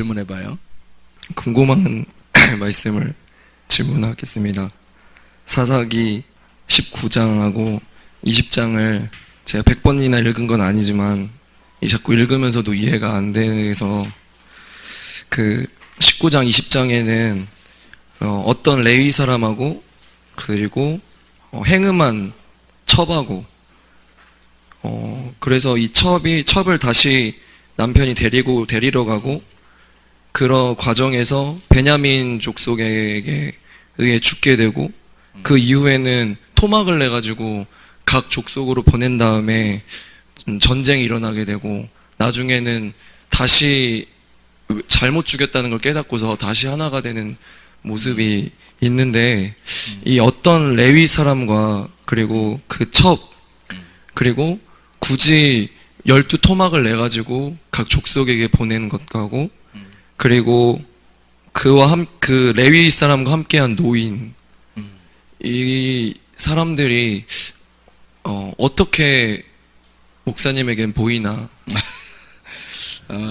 질문해봐요. 궁금한 말씀을 질문하겠습니다. 사사기 19장하고 20장을 제가 100번이나 읽은 건 아니지만 자꾸 읽으면서도 이해가 안 돼서 그 19장 20장에는 어떤 레위 사람하고 그리고 행음한 첩하고 그래서 이 첩을 다시 남편이 데리러 가고 그런 과정에서 베냐민 족속에게 의해 죽게 되고 그 이후에는 토막을 내가지고 각 족속으로 보낸 다음에 전쟁이 일어나게 되고 나중에는 다시 잘못 죽였다는 걸 깨닫고서 다시 하나가 되는 모습이 있는데 이 어떤 레위 사람과 그리고 그 첩 그리고 굳이 12토막을 내가지고 각 족속에게 보내는 것하고 그리고 그 레위 사람과 함께한 노인 이 사람들이 어떻게 목사님에겐 보이나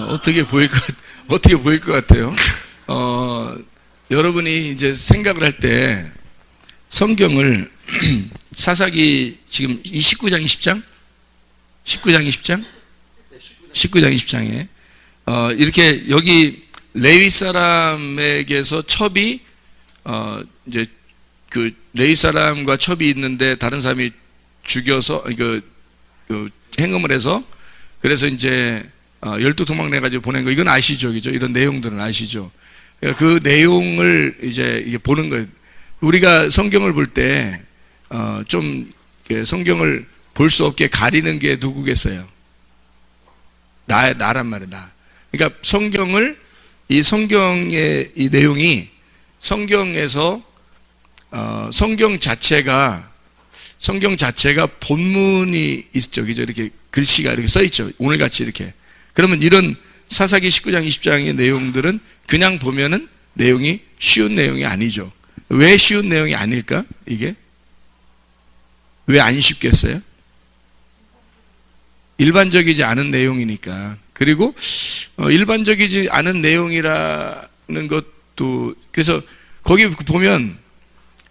어떻게 보일 것 같아요? 여러분이 이제 생각을 할 때 성경을 사사기 지금 19장 20장? 19장 20장? 19장 20장에 이렇게 여기 레위 사람에게서 첩이 이제 그 레위 사람과 첩이 있는데 다른 사람이 죽여서 그 행음을 해서 그래서 이제 12토막 내가지고 보낸 거 이건 아시죠, 그죠? 이런 내용들은 아시죠? 그 내용을 이제 보는 거예요. 우리가 성경을 볼 때 좀 성경을 볼 수 없게 가리는 게 누구겠어요? 나란 말이야, 나. 그러니까 이 성경의 이 내용이 성경에서 성경 자체가 본문이 있죠, 그죠? 이렇게 글씨가 이렇게 써 있죠. 오늘 같이 이렇게. 그러면 이런 사사기 19장 20장의 내용들은 그냥 보면은 내용이 쉬운 내용이 아니죠. 왜 쉬운 내용이 아닐까? 이게 왜 안 쉽겠어요? 일반적이지 않은 내용이니까. 그리고 일반적이지 않은 내용이라는 것도 그래서 거기 보면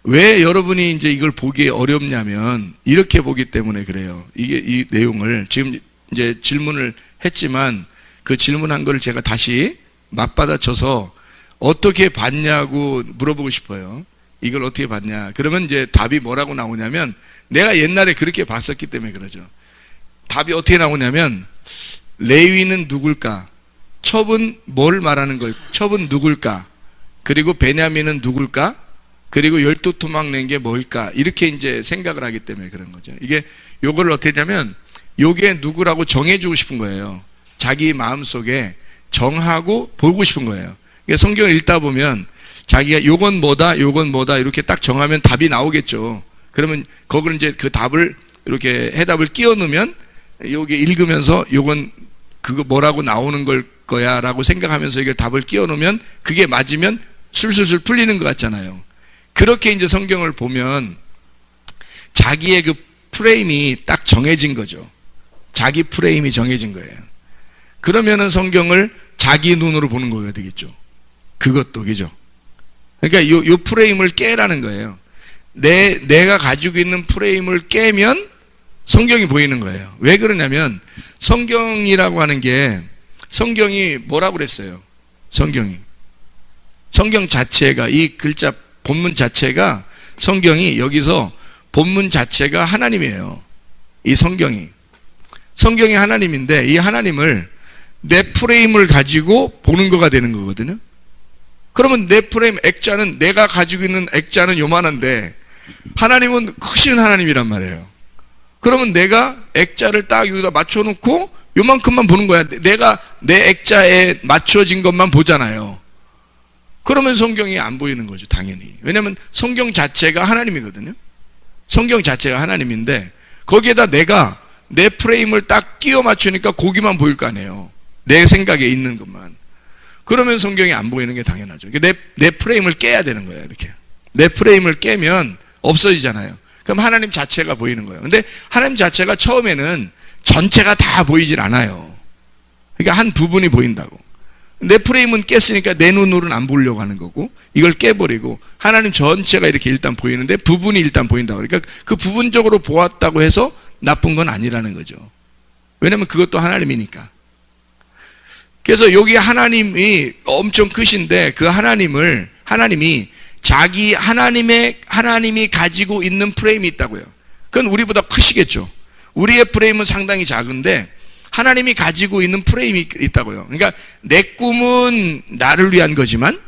왜 여러분이 이제 이걸 보기 어렵냐면 이렇게 보기 때문에 그래요. 이 내용을 지금 이제 질문을 했지만 그 질문한 걸 제가 다시 맞받아쳐서 어떻게 봤냐고 물어보고 싶어요. 이걸 어떻게 봤냐? 그러면 이제 답이 뭐라고 나오냐면 내가 옛날에 그렇게 봤었기 때문에 그러죠. 답이 어떻게 나오냐면 레위는 누굴까? 첩은 뭘 말하는 거예요? 첩은 누굴까? 그리고 베냐민은 누굴까? 그리고 12토막 낸 게 뭘까? 이렇게 이제 생각을 하기 때문에 그런 거죠. 이게 요걸 어떻게 하냐면 요게 누구라고 정해주고 싶은 거예요. 자기 마음속에 정하고 보고 싶은 거예요. 그러니까 성경을 읽다 보면 자기가 요건 뭐다 이렇게 딱 정하면 답이 나오겠죠. 그러면 거기를 이제 그 답을 이렇게 해답을 끼워 넣으면 요게 읽으면서 요건 그거 뭐라고 나오는 걸 거야 라고 생각하면서 이게 답을 끼워 놓으면 그게 맞으면 술술술 풀리는 것 같잖아요. 그렇게 이제 성경을 보면 자기의 그 프레임이 딱 정해진 거죠. 자기 프레임이 정해진 거예요. 그러면은 성경을 자기 눈으로 보는 거가 되겠죠. 그것도, 그죠? 그러니까 요 프레임을 깨라는 거예요. 내가 가지고 있는 프레임을 깨면 성경이 보이는 거예요. 왜 그러냐면 성경이라고 하는 게 성경이 뭐라고 그랬어요? 성경 자체가 이 글자 본문 자체가 성경이 여기서 본문 자체가 하나님이에요. 이 성경이 하나님인데 이 하나님을 내 프레임을 가지고 보는 거가 되는 거거든요. 그러면 내 프레임 액자는 내가 가지고 있는 액자는 요만한데 하나님은 크신 하나님이란 말이에요. 그러면 내가 액자를 딱 여기다 맞춰놓고 요만큼만 보는 거야. 내가 내 액자에 맞춰진 것만 보잖아요. 그러면 성경이 안 보이는 거죠, 당연히. 왜냐하면 성경 자체가 하나님이거든요. 성경 자체가 하나님인데 거기에다 내가 내 프레임을 딱 끼워 맞추니까 거기만 보일 거 아니에요. 내 생각에 있는 것만. 그러면 성경이 안 보이는 게 당연하죠. 내 프레임을 깨야 되는 거예요, 이렇게. 내 프레임을 깨면 없어지잖아요. 그럼 하나님 자체가 보이는 거예요. 근데 하나님 자체가 처음에는 전체가 다 보이질 않아요. 그러니까 한 부분이 보인다고. 내 프레임은 깼으니까 내 눈으로는 안 보려고 하는 거고, 이걸 깨버리고 하나님 전체가 이렇게 일단 보이는데 부분이 일단 보인다. 그러니까 그 부분적으로 보았다고 해서 나쁜 건 아니라는 거죠. 왜냐면 그것도 하나님이니까. 그래서 여기 하나님이 엄청 크신데 그 하나님이 하나님이 가지고 있는 프레임이 있다고요. 그건 우리보다 크시겠죠. 우리의 프레임은 상당히 작은데 하나님이 가지고 있는 프레임이 있다고요. 그러니까 내 꿈은 나를 위한 거지만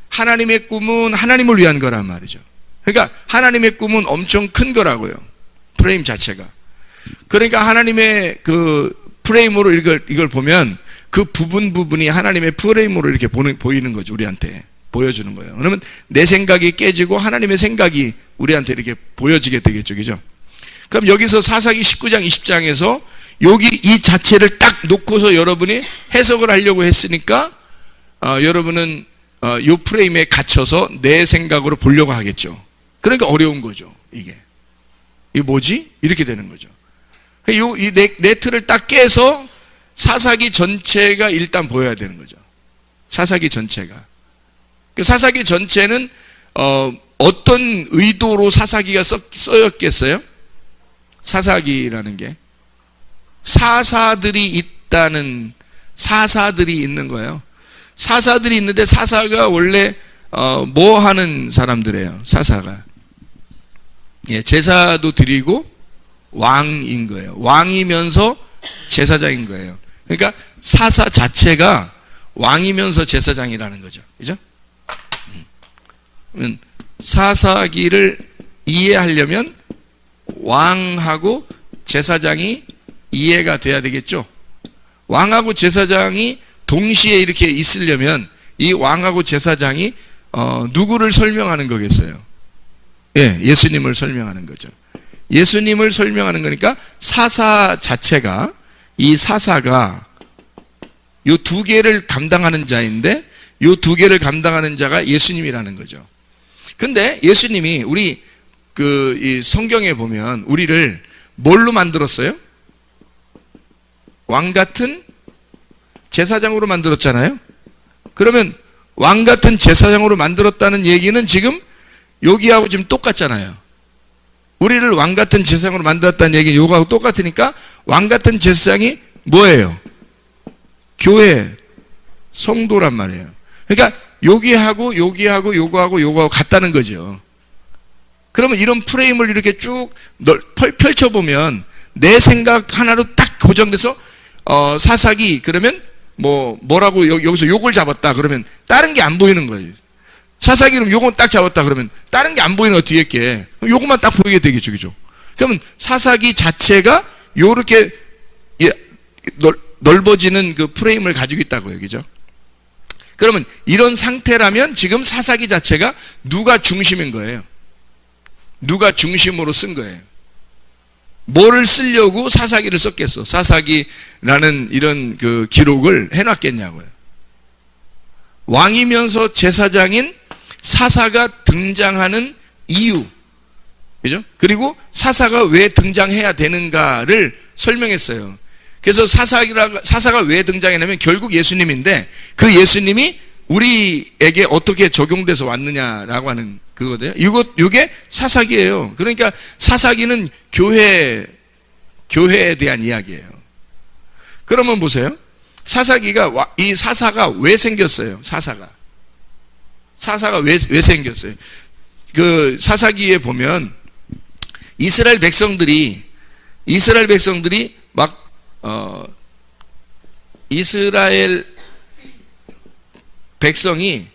하나님의 꿈은 하나님을 위한 거란 말이죠. 그러니까 하나님의 꿈은 엄청 큰 거라고요. 프레임 자체가. 그러니까 하나님의 그 프레임으로 이걸 보면 그 부분이 하나님의 프레임으로 이렇게 보이는 거죠. 우리한테 보여주는 거예요. 그러면 내 생각이 깨지고 하나님의 생각이 우리한테 이렇게 보여지게 되겠죠. 그죠? 그럼 여기서 사사기 19장 20장에서 여기 이 자체를 딱 놓고서 여러분이 해석을 하려고 했으니까 여러분은 이 프레임에 갇혀서 내 생각으로 보려고 하겠죠. 그러니까 어려운 거죠. 이게 뭐지? 이렇게 되는 거죠. 내 틀을 딱 깨서 사사기 전체가 일단 보여야 되는 거죠. 사사기 전체가. 사사기 전체는 어떤 의도로 사사기가 써였겠어요? 사사기라는 게 사사들이 있는 거예요. 사사들이 있는데 사사가 원래 뭐 하는 사람들이에요? 사사가 제사도 드리고 왕인 거예요. 왕이면서 제사장인 거예요. 그러니까 사사 자체가 왕이면서 제사장이라는 거죠. 그죠? 사사기를 이해하려면 왕하고 제사장이 이해가 돼야 되겠죠. 왕하고 제사장이 동시에 이렇게 있으려면 이 왕하고 제사장이 누구를 설명하는 거겠어요? 예, 예수님을 설명하는 거죠. 예수님을 설명하는 거니까 사사 자체가 이 사사가 요 두 개를 감당하는 자인데 요 두 개를 감당하는 자가 예수님이라는 거죠. 근데 예수님이 우리 이 성경에 보면 우리를 뭘로 만들었어요? 왕 같은 제사장으로 만들었잖아요. 그러면 왕 같은 제사장으로 만들었다는 얘기는 지금 여기하고 지금 똑같잖아요. 우리를 왕 같은 제사장으로 만들었다는 얘기는 요거하고 똑같으니까 왕 같은 제사장이 뭐예요? 교회, 성도란 말이에요. 그러니까 여기하고 요거하고 같다는 거죠. 그러면 이런 프레임을 이렇게 쭉 펼쳐보면 내 생각 하나로 딱 고정돼서 사사기 그러면 뭐라고 여기서 요걸 잡았다 그러면 다른 게 안 보이는 거예요. 사사기는 요건 딱 잡았다 그러면 다른 게 안 보이는 어떻게 했게? 요것만 딱 보이게 되겠죠. 그죠? 그러면 사사기 자체가 요렇게 넓어지는 그 프레임을 가지고 있다고요. 그죠? 그러면 이런 상태라면 지금 사사기 자체가 누가 중심인 거예요? 누가 중심으로 쓴 거예요? 뭐를 쓰려고 사사기를 썼겠어? 사사기라는 이런 그 기록을 해놨겠냐고요. 왕이면서 제사장인 사사가 등장하는 이유, 그죠? 그리고 사사가 왜 등장해야 되는가를 설명했어요. 그래서 사사가 왜 등장했냐면 결국 예수님인데 그 예수님이 우리에게 어떻게 적용돼서 왔느냐라고 하는 그거거든요. 이게 사사기예요. 그러니까 사사기는 교회에 대한 이야기예요. 그러면 보세요. 이 사사가 왜 생겼어요? 사사가 왜 생겼어요? 그 사사기에 보면 이스라엘 백성들이 막 이스라엘 백성이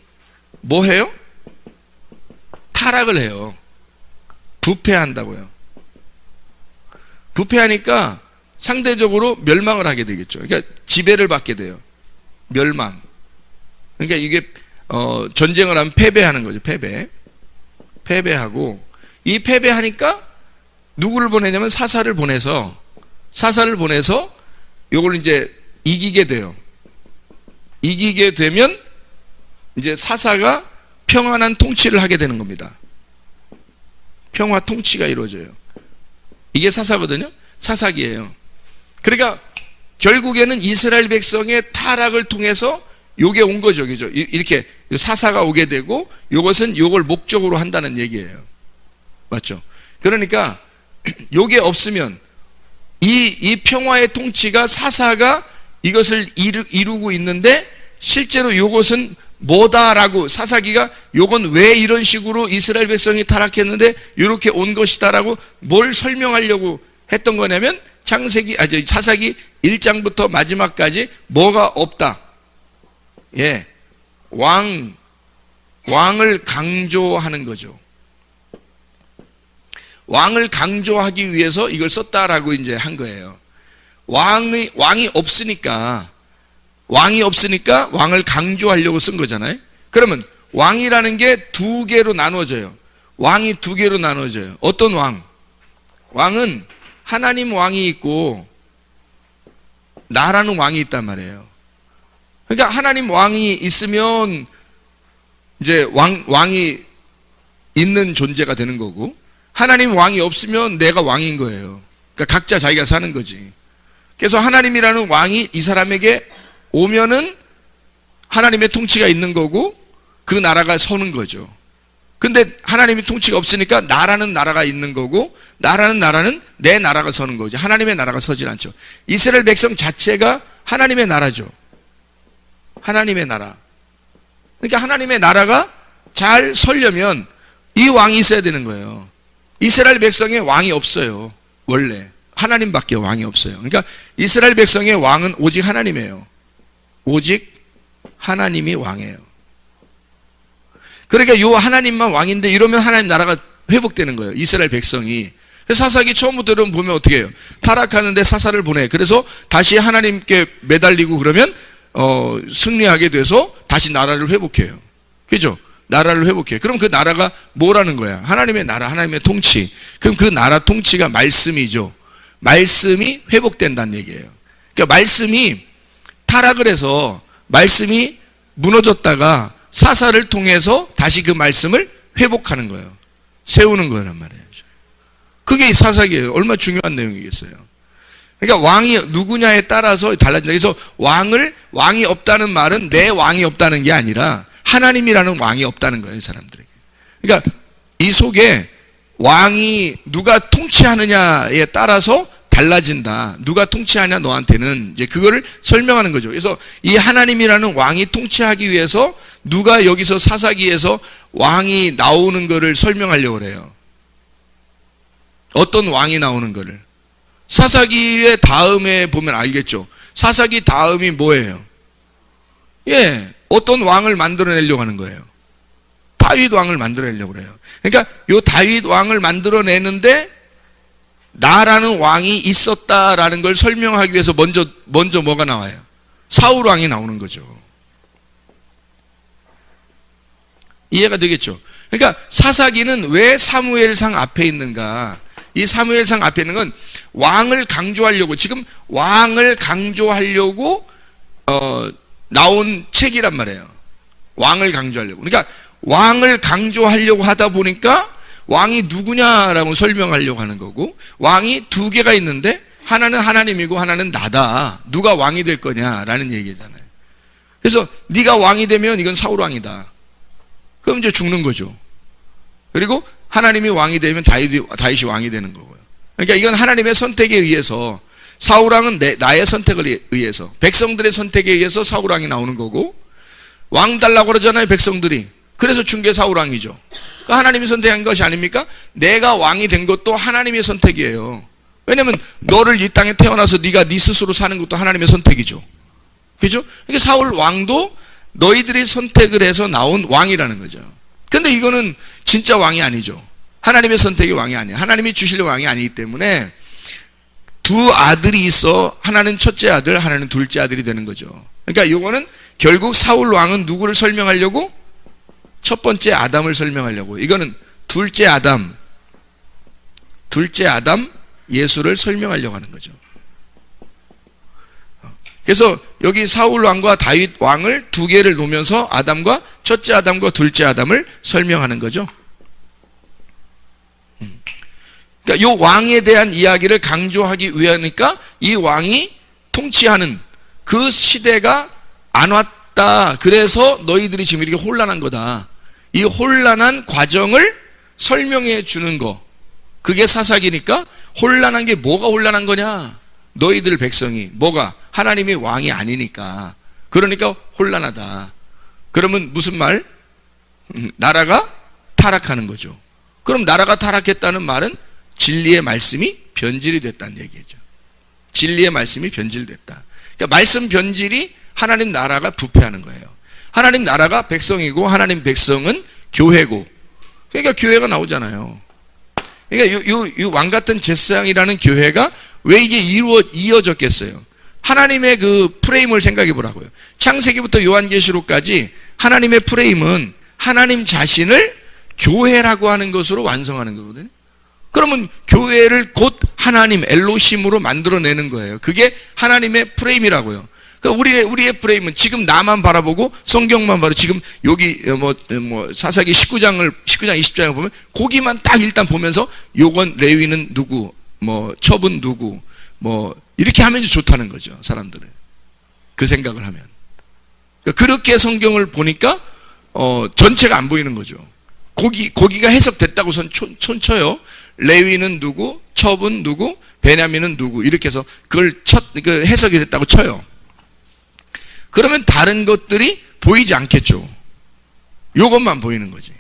뭐 해요? 타락을 해요. 부패한다고요. 부패하니까 상대적으로 멸망을 하게 되겠죠. 그러니까 지배를 받게 돼요. 멸망. 그러니까 이게 전쟁을 하면 패배하는 거죠. 패배하고 이 패배하니까 누구를 보내냐면 사사를 보내서 요걸 이제 이기게 돼요. 이기게 되면 이제 사사가 평안한 통치를 하게 되는 겁니다. 평화 통치가 이루어져요. 이게 사사거든요. 사사기예요. 그러니까 결국에는 이스라엘 백성의 타락을 통해서 요게 온 거죠. 그죠? 이렇게 사사가 오게 되고 요것은 요걸 목적으로 한다는 얘기예요. 맞죠? 그러니까 요게 없으면 이 평화의 통치가 사사가 이것을 이루고 있는데 실제로 요것은 뭐다라고 사사기가 요건 왜 이런 식으로 이스라엘 백성이 타락했는데 이렇게 온 것이다라고 뭘 설명하려고 했던 거냐면 사사기 1장부터 마지막까지 뭐가 없다. 예. 왕을 강조하는 거죠. 왕을 강조하기 위해서 이걸 썼다라고 이제 한 거예요. 왕이 없으니까 왕을 강조하려고 쓴 거잖아요. 그러면 왕이라는 게 두 개로 나눠져요. 왕이 두 개로 나눠져요. 어떤 왕? 왕은 하나님 왕이 있고 나라는 왕이 있단 말이에요. 그러니까 하나님 왕이 있으면 이제 왕이 있는 존재가 되는 거고, 하나님 왕이 없으면 내가 왕인 거예요. 그러니까 각자 자기가 사는 거지. 그래서 하나님이라는 왕이 이 사람에게 오면은 하나님의 통치가 있는 거고 그 나라가 서는 거죠. 근데 하나님의 통치가 없으니까 나라는 나라가 있는 거고 나라는 내 나라가 서는 거죠. 하나님의 나라가 서질 않죠. 이스라엘 백성 자체가 하나님의 나라죠. 하나님의 나라. 그러니까 하나님의 나라가 잘 서려면 이 왕이 있어야 되는 거예요. 이스라엘 백성의 왕이 없어요. 원래 하나님밖에 왕이 없어요. 그러니까 이스라엘 백성의 왕은 오직 하나님이에요. 오직 하나님이 왕이에요. 그러니까 요 하나님만 왕인데 이러면 하나님 나라가 회복되는 거예요. 이스라엘 백성이. 그래서 사사기 처음부터 보면 어떻게 해요? 타락하는데 사사를 보내. 그래서 다시 하나님께 매달리고 그러면 승리하게 돼서 다시 나라를 회복해요. 그죠? 나라를 회복해요. 그럼 그 나라가 뭐라는 거야? 하나님의 나라, 하나님의 통치. 그럼 그 나라 통치가 말씀이죠. 말씀이 회복된다는 얘기예요. 그러니까 말씀이 타락을 해서 말씀이 무너졌다가 사사를 통해서 다시 그 말씀을 회복하는 거예요. 세우는 거란 말이에요. 그게 사사기예요. 얼마나 중요한 내용이겠어요. 그러니까 왕이 누구냐에 따라서 달라진다. 그래서 왕이 없다는 말은 내 왕이 없다는 게 아니라 하나님이라는 왕이 없다는 거예요, 사람들에게. 그러니까 이 속에 왕이 누가 통치하느냐에 따라서 달라진다. 누가 통치하냐 너한테는 이제 그거를 설명하는 거죠. 그래서 이 하나님이라는 왕이 통치하기 위해서 누가 여기서 사사기에서 왕이 나오는 거를 설명하려고 그래요. 어떤 왕이 나오는 거를. 사사기의 다음에 보면 알겠죠. 사사기 다음이 뭐예요? 예, 어떤 왕을 만들어내려고 하는 거예요. 다윗 왕을 만들어내려고 그래요. 그러니까 요 다윗 왕을 만들어내는데 나라는 왕이 있었다라는 걸 설명하기 위해서 먼저 뭐가 나와요? 사울 왕이 나오는 거죠. 이해가 되겠죠? 그러니까 사사기는 왜 사무엘상 앞에 있는가? 이 사무엘상 앞에 있는 건 왕을 강조하려고, 지금 왕을 강조하려고 나온 책이란 말이에요. 왕을 강조하려고. 그러니까 왕을 강조하려고 하다 보니까 왕이 누구냐라고 설명하려고 하는 거고, 왕이 두 개가 있는데 하나는 하나님이고 하나는 나다. 누가 왕이 될 거냐라는 얘기잖아요. 그래서 네가 왕이 되면 이건 사울 왕이다. 그럼 이제 죽는 거죠. 그리고 하나님이 왕이 되면 다윗이 왕이 되는 거고요. 그러니까 이건 하나님의 선택에 의해서, 사울 왕은 나의 선택을 의해서, 백성들의 선택에 의해서 사울 왕이 나오는 거고, 왕 달라고 그러잖아요, 백성들이. 그래서 준 게 사울 왕이죠. 그러니까 하나님이 선택한 것이 아닙니까? 내가 왕이 된 것도 하나님의 선택이에요. 왜냐면 너를 이 땅에 태어나서 네가 네 스스로 사는 것도 하나님의 선택이죠. 그죠? 그러니까 사울 왕도 너희들이 선택을 해서 나온 왕이라는 거죠. 근데 이거는 진짜 왕이 아니죠. 하나님의 선택이 왕이 아니에요. 하나님이 주실 왕이 아니기 때문에 두 아들이 있어. 하나는 첫째 아들, 하나는 둘째 아들이 되는 거죠. 그러니까 이거는 결국 사울 왕은 누구를 설명하려고? 첫 번째 아담을 설명하려고. 이거는 둘째 아담 예수를 설명하려고 하는 거죠. 그래서 여기 사울 왕과 다윗 왕을 두 개를 놓으면서 아담과 첫째 아담과 둘째 아담을 설명하는 거죠. 그러니까 이 왕에 대한 이야기를 강조하기 위하니까 이 왕이 통치하는 그 시대가 왔다. 그래서 너희들이 지금 이렇게 혼란한 거다. 이 혼란한 과정을 설명해 주는 거. 그게 사사기니까 혼란한 게 뭐가 혼란한 거냐? 너희들 백성이. 뭐가? 하나님이 왕이 아니니까. 그러니까 혼란하다. 그러면 무슨 말? 나라가 타락하는 거죠. 그럼 나라가 타락했다는 말은 진리의 말씀이 변질이 됐다는 얘기죠. 진리의 말씀이 변질됐다. 그러니까 말씀 변질이 하나님 나라가 부패하는 거예요. 하나님 나라가 백성이고 하나님 백성은 교회고. 그러니까 교회가 나오잖아요. 그러니까 이 왕같은 제사장이라는 교회가 왜 이게 이어졌겠어요? 하나님의 그 프레임을 생각해 보라고요. 창세기부터 요한계시록까지 하나님의 프레임은 하나님 자신을 교회라고 하는 것으로 완성하는 거거든요. 그러면 교회를 곧 하나님 엘로힘으로 만들어내는 거예요. 그게 하나님의 프레임이라고요. 그러니까 우리의 프레임은 지금 나만 바라보고 성경만 바로 지금 여기 사사기 19장 20장을 보면 거기만 딱 일단 보면서 요건 레위는 누구, 첩은 누구, 이렇게 하면 좋다는 거죠. 사람들은 그 생각을 하면. 그러니까 그렇게 성경을 보니까 전체가 안 보이는 거죠. 거기가 해석됐다고 손쳐요. 레위는 누구, 첩은 누구, 베냐민은 누구 이렇게 해서 그걸 해석이 됐다고 쳐요. 그러면 다른 것들이 보이지 않겠죠. 요것만 보이는 거지.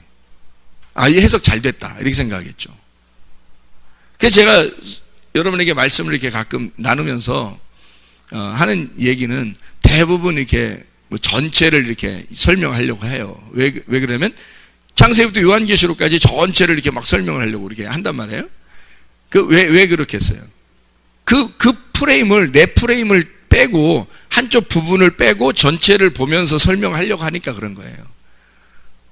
아, 이 해석 잘 됐다 이렇게 생각하겠죠. 그래서 제가 여러분에게 말씀을 이렇게 가끔 나누면서 하는 얘기는 대부분 이렇게 전체를 이렇게 설명하려고 해요. 왜 그러면 창세기부터 요한계시록까지 전체를 이렇게 막 설명을 하려고 이렇게 한단 말이에요. 왜 그렇게 했어요? 그 프레임을, 내 프레임을 빼고, 한쪽 부분을 빼고 전체를 보면서 설명하려고 하니까 그런 거예요.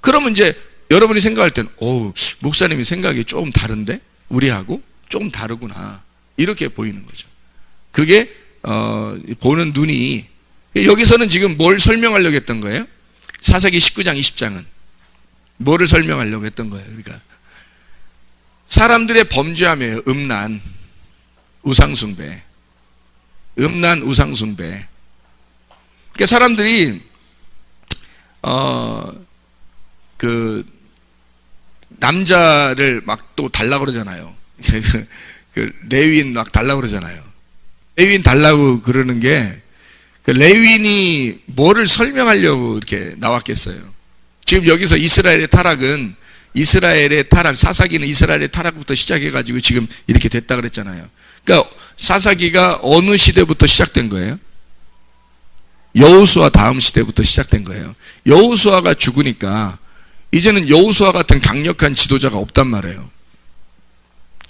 그러면 이제 여러분이 생각할 때는, 목사님이 생각이 조금 다른데? 우리하고? 조금 다르구나. 이렇게 보이는 거죠. 그게, 보는 눈이, 여기서는 지금 뭘 설명하려고 했던 거예요? 사사기 19장, 20장은. 뭐를 설명하려고 했던 거예요? 그러니까 사람들의 범죄함이에요. 음란, 우상숭배. 음란, 우상숭배. 그러니까 사람들이 남자를 막 또 달라고 그러잖아요. 레위인 막 달라고 그러잖아요. 레위인 달라고 그러는 게 레위인이 뭐를 설명하려고 이렇게 나왔겠어요. 지금 여기서 이스라엘의 타락은 사사기는 이스라엘의 타락부터 시작해가지고 지금 이렇게 됐다 그랬잖아요. 그러니까 사사기가 어느 시대부터 시작된 거예요? 여호수아 다음 시대부터 시작된 거예요. 여호수아가 죽으니까 이제는 여호수아 같은 강력한 지도자가 없단 말이에요.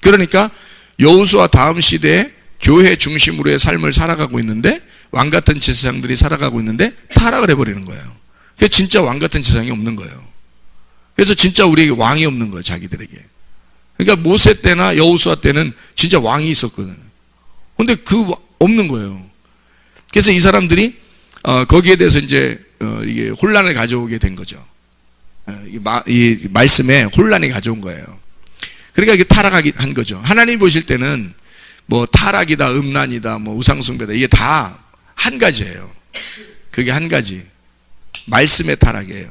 그러니까 여호수아 다음 시대에 교회 중심으로의 삶을 살아가고 있는데 왕같은 제사장들이 살아가고 있는데 타락을 해버리는 거예요. 그래서 진짜 왕같은 제사장이 없는 거예요. 그래서 진짜 우리에게 왕이 없는 거예요. 자기들에게. 그러니까 모세 때나 여호수아 때는 진짜 왕이 있었거든요. 근데 없는 거예요. 그래서 이 사람들이 거기에 대해서 이제 이게 혼란을 가져오게 된 거죠. 이 말씀에 혼란이 가져온 거예요. 그러니까 이게 타락하게 한 거죠. 하나님 보실 때는 타락이다, 음란이다, 우상숭배다 이게 다 한 가지예요. 그게 한 가지. 말씀의 타락이에요.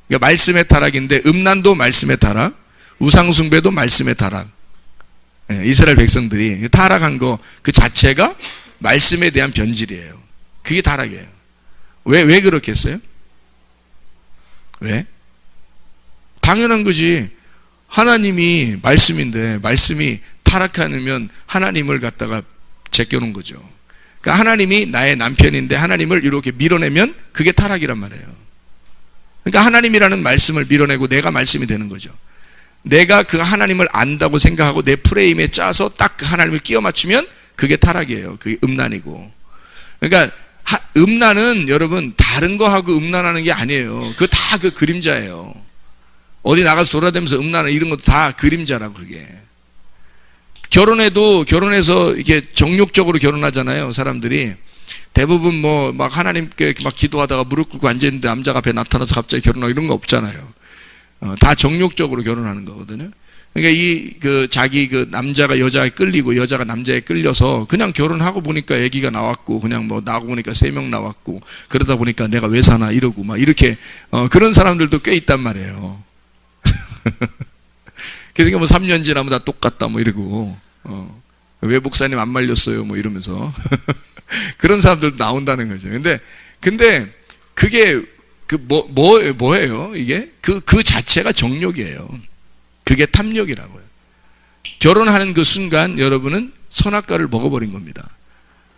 그러니까 말씀의 타락인데 음란도 말씀의 타락, 우상숭배도 말씀의 타락. 이스라엘 백성들이 타락한 거 그 자체가 말씀에 대한 변질이에요. 그게 타락이에요. 왜 그렇게 했어요? 왜? 당연한 거지. 하나님이 말씀인데 말씀이 타락하면 하나님을 갖다가 제껴놓은 거죠. 그러니까 하나님이 나의 남편인데 하나님을 이렇게 밀어내면 그게 타락이란 말이에요. 그러니까 하나님이라는 말씀을 밀어내고 내가 말씀이 되는 거죠. 내가 그 하나님을 안다고 생각하고 내 프레임에 짜서 딱 그 하나님을 끼워 맞추면 그게 타락이에요. 그게 음란이고. 그러니까 음란은 여러분 다른 거하고 음란하는 게 아니에요. 그거 다 그 그림자예요. 어디 나가서 돌아다니면서 음란은 이런 것도 다 그림자라고. 그게 결혼해서 이렇게 정욕적으로 결혼하잖아요. 사람들이 대부분 막 하나님께 막 기도하다가 무릎 꿇고 앉아있는데 남자가 앞에 나타나서 갑자기 결혼하고 이런 거 없잖아요. 다 정욕적으로 결혼하는 거거든요. 그러니까 자기 남자가 여자에 끌리고 여자가 남자에 끌려서 그냥 결혼하고 보니까 아기가 나왔고 그냥 뭐 나고 보니까 3명 나왔고 그러다 보니까 내가 왜 사나 이러고 막 이렇게 그런 사람들도 꽤 있단 말이에요. 그래서 뭐 3년 지나면 다 똑같다 뭐 이러고 왜 목사님 안 말렸어요 뭐 이러면서 그런 사람들도 나온다는 거죠. 근데 그게 뭐예요 이게? 그 자체가 정욕이에요. 그게 탐욕이라고요. 결혼하는 그 순간 여러분은 선악과를 먹어버린 겁니다.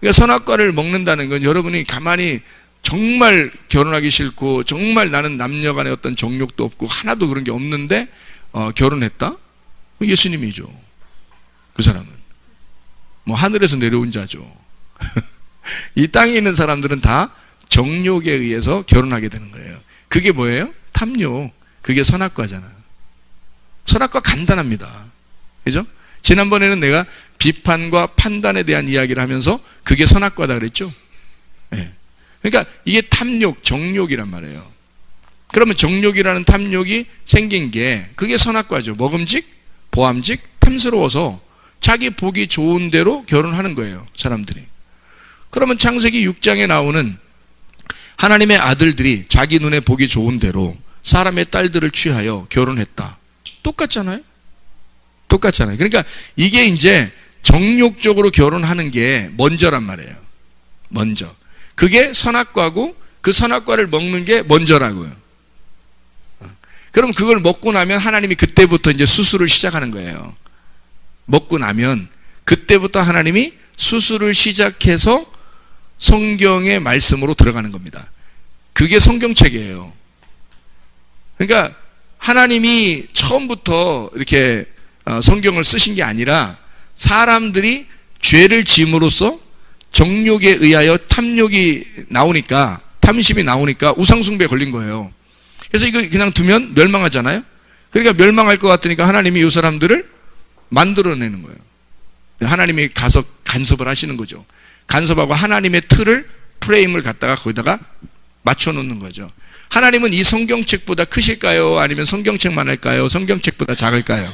그러니까 선악과를 먹는다는 건 여러분이 가만히 정말 결혼하기 싫고 정말 나는 남녀 간의 어떤 정욕도 없고 하나도 그런 게 없는데 결혼했다? 예수님이죠. 그 사람은 뭐 하늘에서 내려온 자죠. 이 땅에 있는 사람들은 다 정욕에 의해서 결혼하게 되는 거예요. 그게 뭐예요? 탐욕. 그게 선악과잖아. 선악과 간단합니다. 그죠? 지난번에는 내가 비판과 판단에 대한 이야기를 하면서 그게 선악과다 그랬죠? 네. 그러니까 이게 탐욕, 정욕이란 말이에요. 그러면 정욕이라는 탐욕이 생긴 게 그게 선악과죠. 먹음직, 보암직, 탐스러워서 자기 보기 좋은 대로 결혼하는 거예요. 사람들이. 그러면 창세기 6장에 나오는 하나님의 아들들이 자기 눈에 보기 좋은 대로 사람의 딸들을 취하여 결혼했다. 똑같잖아요? 똑같잖아요. 그러니까 이게 이제 정욕적으로 결혼하는 게 먼저란 말이에요. 먼저. 그게 선악과고 그 선악과를 먹는 게 먼저라고요. 그럼 그걸 먹고 나면 하나님이 그때부터 이제 수술을 시작하는 거예요. 먹고 나면 그때부터 하나님이 수술을 시작해서 성경의 말씀으로 들어가는 겁니다. 그게 성경책이에요. 그러니까 하나님이 처음부터 이렇게 성경을 쓰신 게 아니라 사람들이 죄를 지음으로써 정욕에 의하여 탐욕이 나오니까, 탐심이 나오니까 우상숭배에 걸린 거예요. 그래서 이거 그냥 두면 멸망하잖아요. 그러니까 멸망할 것 같으니까 하나님이 이 사람들을 만들어내는 거예요. 하나님이 가서 간섭을 하시는 거죠. 간섭하고 하나님의 틀을, 프레임을 갖다가 거기다가 맞춰놓는 거죠. 하나님은 이 성경책보다 크실까요? 아니면 성경책만 할까요? 성경책보다 작을까요?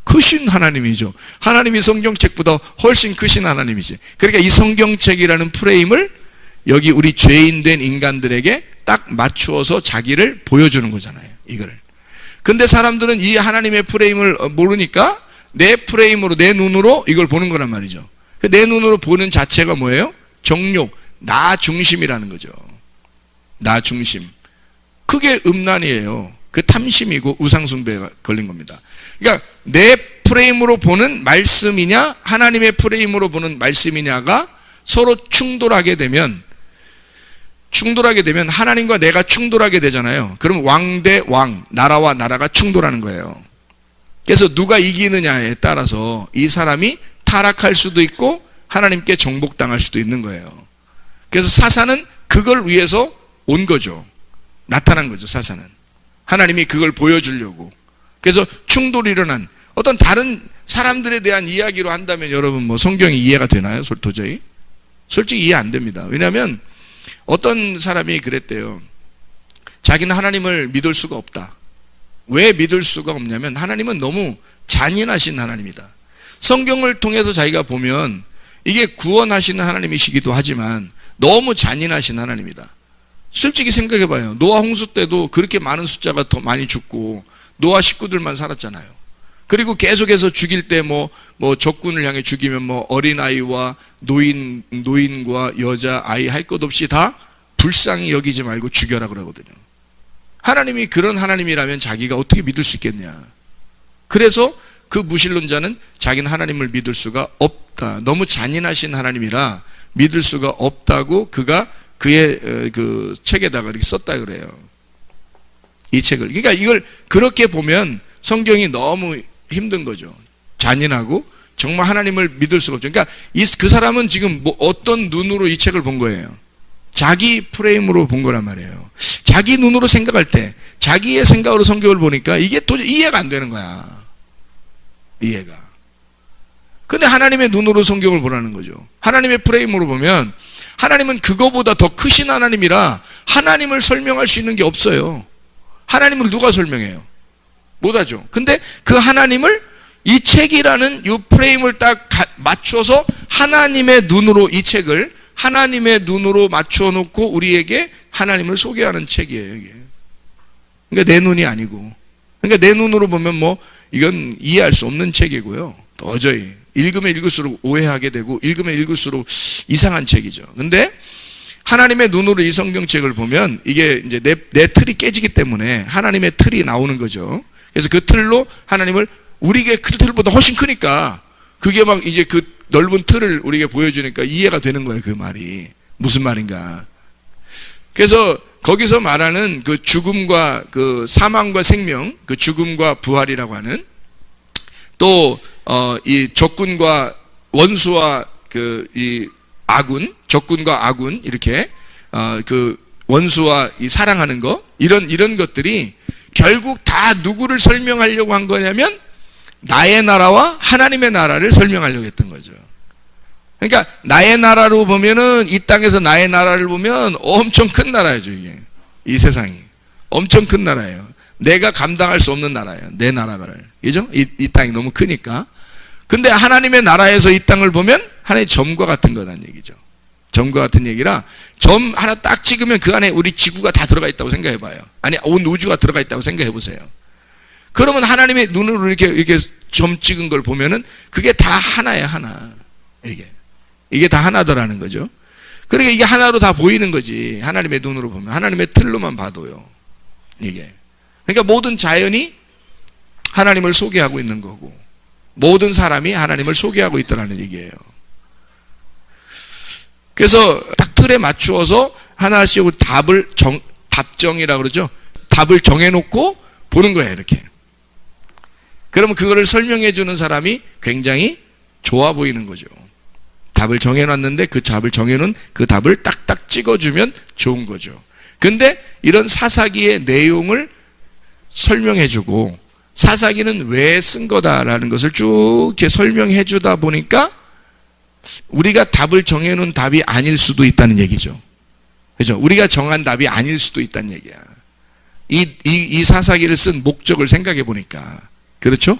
크신 하나님이죠. 하나님이 성경책보다 훨씬 크신 하나님이지. 그러니까 이 성경책이라는 프레임을 여기 우리 죄인된 인간들에게 딱 맞추어서 자기를 보여주는 거잖아요. 이거를. 근데 사람들은 이 하나님의 프레임을 모르니까 내 프레임으로, 내 눈으로 이걸 보는 거란 말이죠. 내 눈으로 보는 자체가 뭐예요? 정욕, 나 중심이라는 거죠. 나 중심. 그게 음란이에요. 그 탐심이고 우상숭배가 걸린 겁니다. 그러니까 내 프레임으로 보는 말씀이냐 하나님의 프레임으로 보는 말씀이냐가 서로 충돌하게 되면 하나님과 내가 충돌하게 되잖아요. 그럼 왕 대 왕, 나라와 나라가 충돌하는 거예요. 그래서 누가 이기느냐에 따라서 이 사람이 타락할 수도 있고 하나님께 정복당할 수도 있는 거예요. 그래서 사사는 그걸 위해서 온 거죠. 나타난 거죠. 사사는. 하나님이 그걸 보여주려고. 그래서 충돌이 일어난 어떤 다른 사람들에 대한 이야기로 한다면 여러분 뭐 성경이 이해가 되나요? 도저히? 솔직히 이해 안 됩니다. 왜냐하면 어떤 사람이 그랬대요. 자기는 하나님을 믿을 수가 없다. 왜 믿을 수가 없냐면 하나님은 너무 잔인하신 하나님이다. 성경을 통해서 자기가 보면 이게 구원하시는 하나님이시기도 하지만 너무 잔인하신 하나님이다. 솔직히 생각해봐요. 노아 홍수 때도 그렇게 많은 숫자가 더 많이 죽고 노아 식구들만 살았잖아요. 그리고 계속해서 죽일 때 뭐 적군을 향해 죽이면 뭐 어린아이와 노인과 여자, 아이 할 것 없이 다 불쌍히 여기지 말고 죽여라 그러거든요. 하나님이 그런 하나님이라면 자기가 어떻게 믿을 수 있겠냐. 그래서 그 무신론자는 자기는 하나님을 믿을 수가 없다. 너무 잔인하신 하나님이라 믿을 수가 없다고 그가 그의 그 책에다가 이렇게 썼다 그래요. 이 책을. 그러니까 이걸 그렇게 보면 성경이 너무 힘든 거죠. 잔인하고 정말 하나님을 믿을 수가 없죠. 그러니까 그 사람은 지금 뭐 어떤 눈으로 이 책을 본 거예요? 자기 프레임으로 본 거란 말이에요. 자기 눈으로 생각할 때 자기의 생각으로 성경을 보니까 이게 도저히 이해가 안 되는 거야. 이해가. 근데 하나님의 눈으로 성경을 보라는 거죠. 하나님의 프레임으로 보면 하나님은 그거보다 더 크신 하나님이라 하나님을 설명할 수 있는 게 없어요. 하나님을 누가 설명해요? 못하죠. 근데 그 하나님을 이 책이라는 이 프레임을 딱 맞춰서 하나님의 눈으로 이 책을 하나님의 눈으로 맞춰 놓고 우리에게 하나님을 소개하는 책이에요, 이게. 그러니까 내 눈이 아니고. 그러니까 내 눈으로 보면 뭐 이건 이해할 수 없는 책이고요. 도저히 읽으면 읽을수록 오해하게 되고 읽으면 읽을수록 이상한 책이죠. 근데 하나님의 눈으로 이 성경책을 보면 이게 이제 내 틀이 깨지기 때문에 하나님의 틀이 나오는 거죠. 그래서 그 틀로 하나님을 우리에게 그 틀보다 훨씬 크니까 그게 막 이제 그 넓은 틀을 우리에게 보여주니까 이해가 되는 거예요. 그 말이 무슨 말인가. 그래서 거기서 말하는 그 죽음과 그 사망과 생명, 그 죽음과 부활이라고 하는 또 이 적군과 원수와 그 이 아군, 적군과 아군 이렇게 그 원수와 이 사랑하는 거 이런 것들이 결국 다 누구를 설명하려고 한 거냐면 나의 나라와 하나님의 나라를 설명하려고 했던 거죠. 그러니까 나의 나라로 보면은 이 땅에서 나의 나라를 보면 엄청 큰 나라죠, 이게. 이 세상이 엄청 큰 나라예요. 내가 감당할 수 없는 나라예요. 내 나라를. 그죠? 이 땅이 너무 크니까. 근데 하나님의 나라에서 이 땅을 보면 하나의 점과 같은 거란 얘기죠. 점과 같은 얘기라 점 하나 딱 찍으면 그 안에 우리 지구가 다 들어가 있다고 생각해 봐요. 아니, 온 우주가 들어가 있다고 생각해 보세요. 그러면 하나님의 눈으로 이렇게 점 찍은 걸 보면은 그게 다 하나야, 하나. 이게 다 하나더라는 거죠. 그러니까 이게 하나로 다 보이는 거지. 하나님의 눈으로 보면. 하나님의 틀로만 봐도요. 이게. 그러니까 모든 자연이 하나님을 소개하고 있는 거고, 모든 사람이 하나님을 소개하고 있다는 얘기예요. 그래서 딱 틀에 맞추어서 하나씩 답정이라고 그러죠. 답을 정해놓고 보는 거예요, 이렇게. 그러면 그거를 설명해 주는 사람이 굉장히 좋아 보이는 거죠. 답을 정해놨는데 그 답을 정해놓은 그 답을 딱딱 찍어주면 좋은 거죠. 근데 이런 사사기의 내용을 설명해 주고 사사기는 왜 쓴 거다라는 것을 쭉 이렇게 설명해 주다 보니까 우리가 답을 정해놓은 답이 아닐 수도 있다는 얘기죠. 그죠? 우리가 정한 답이 아닐 수도 있다는 얘기야. 이 사사기를 쓴 목적을 생각해 보니까. 그렇죠?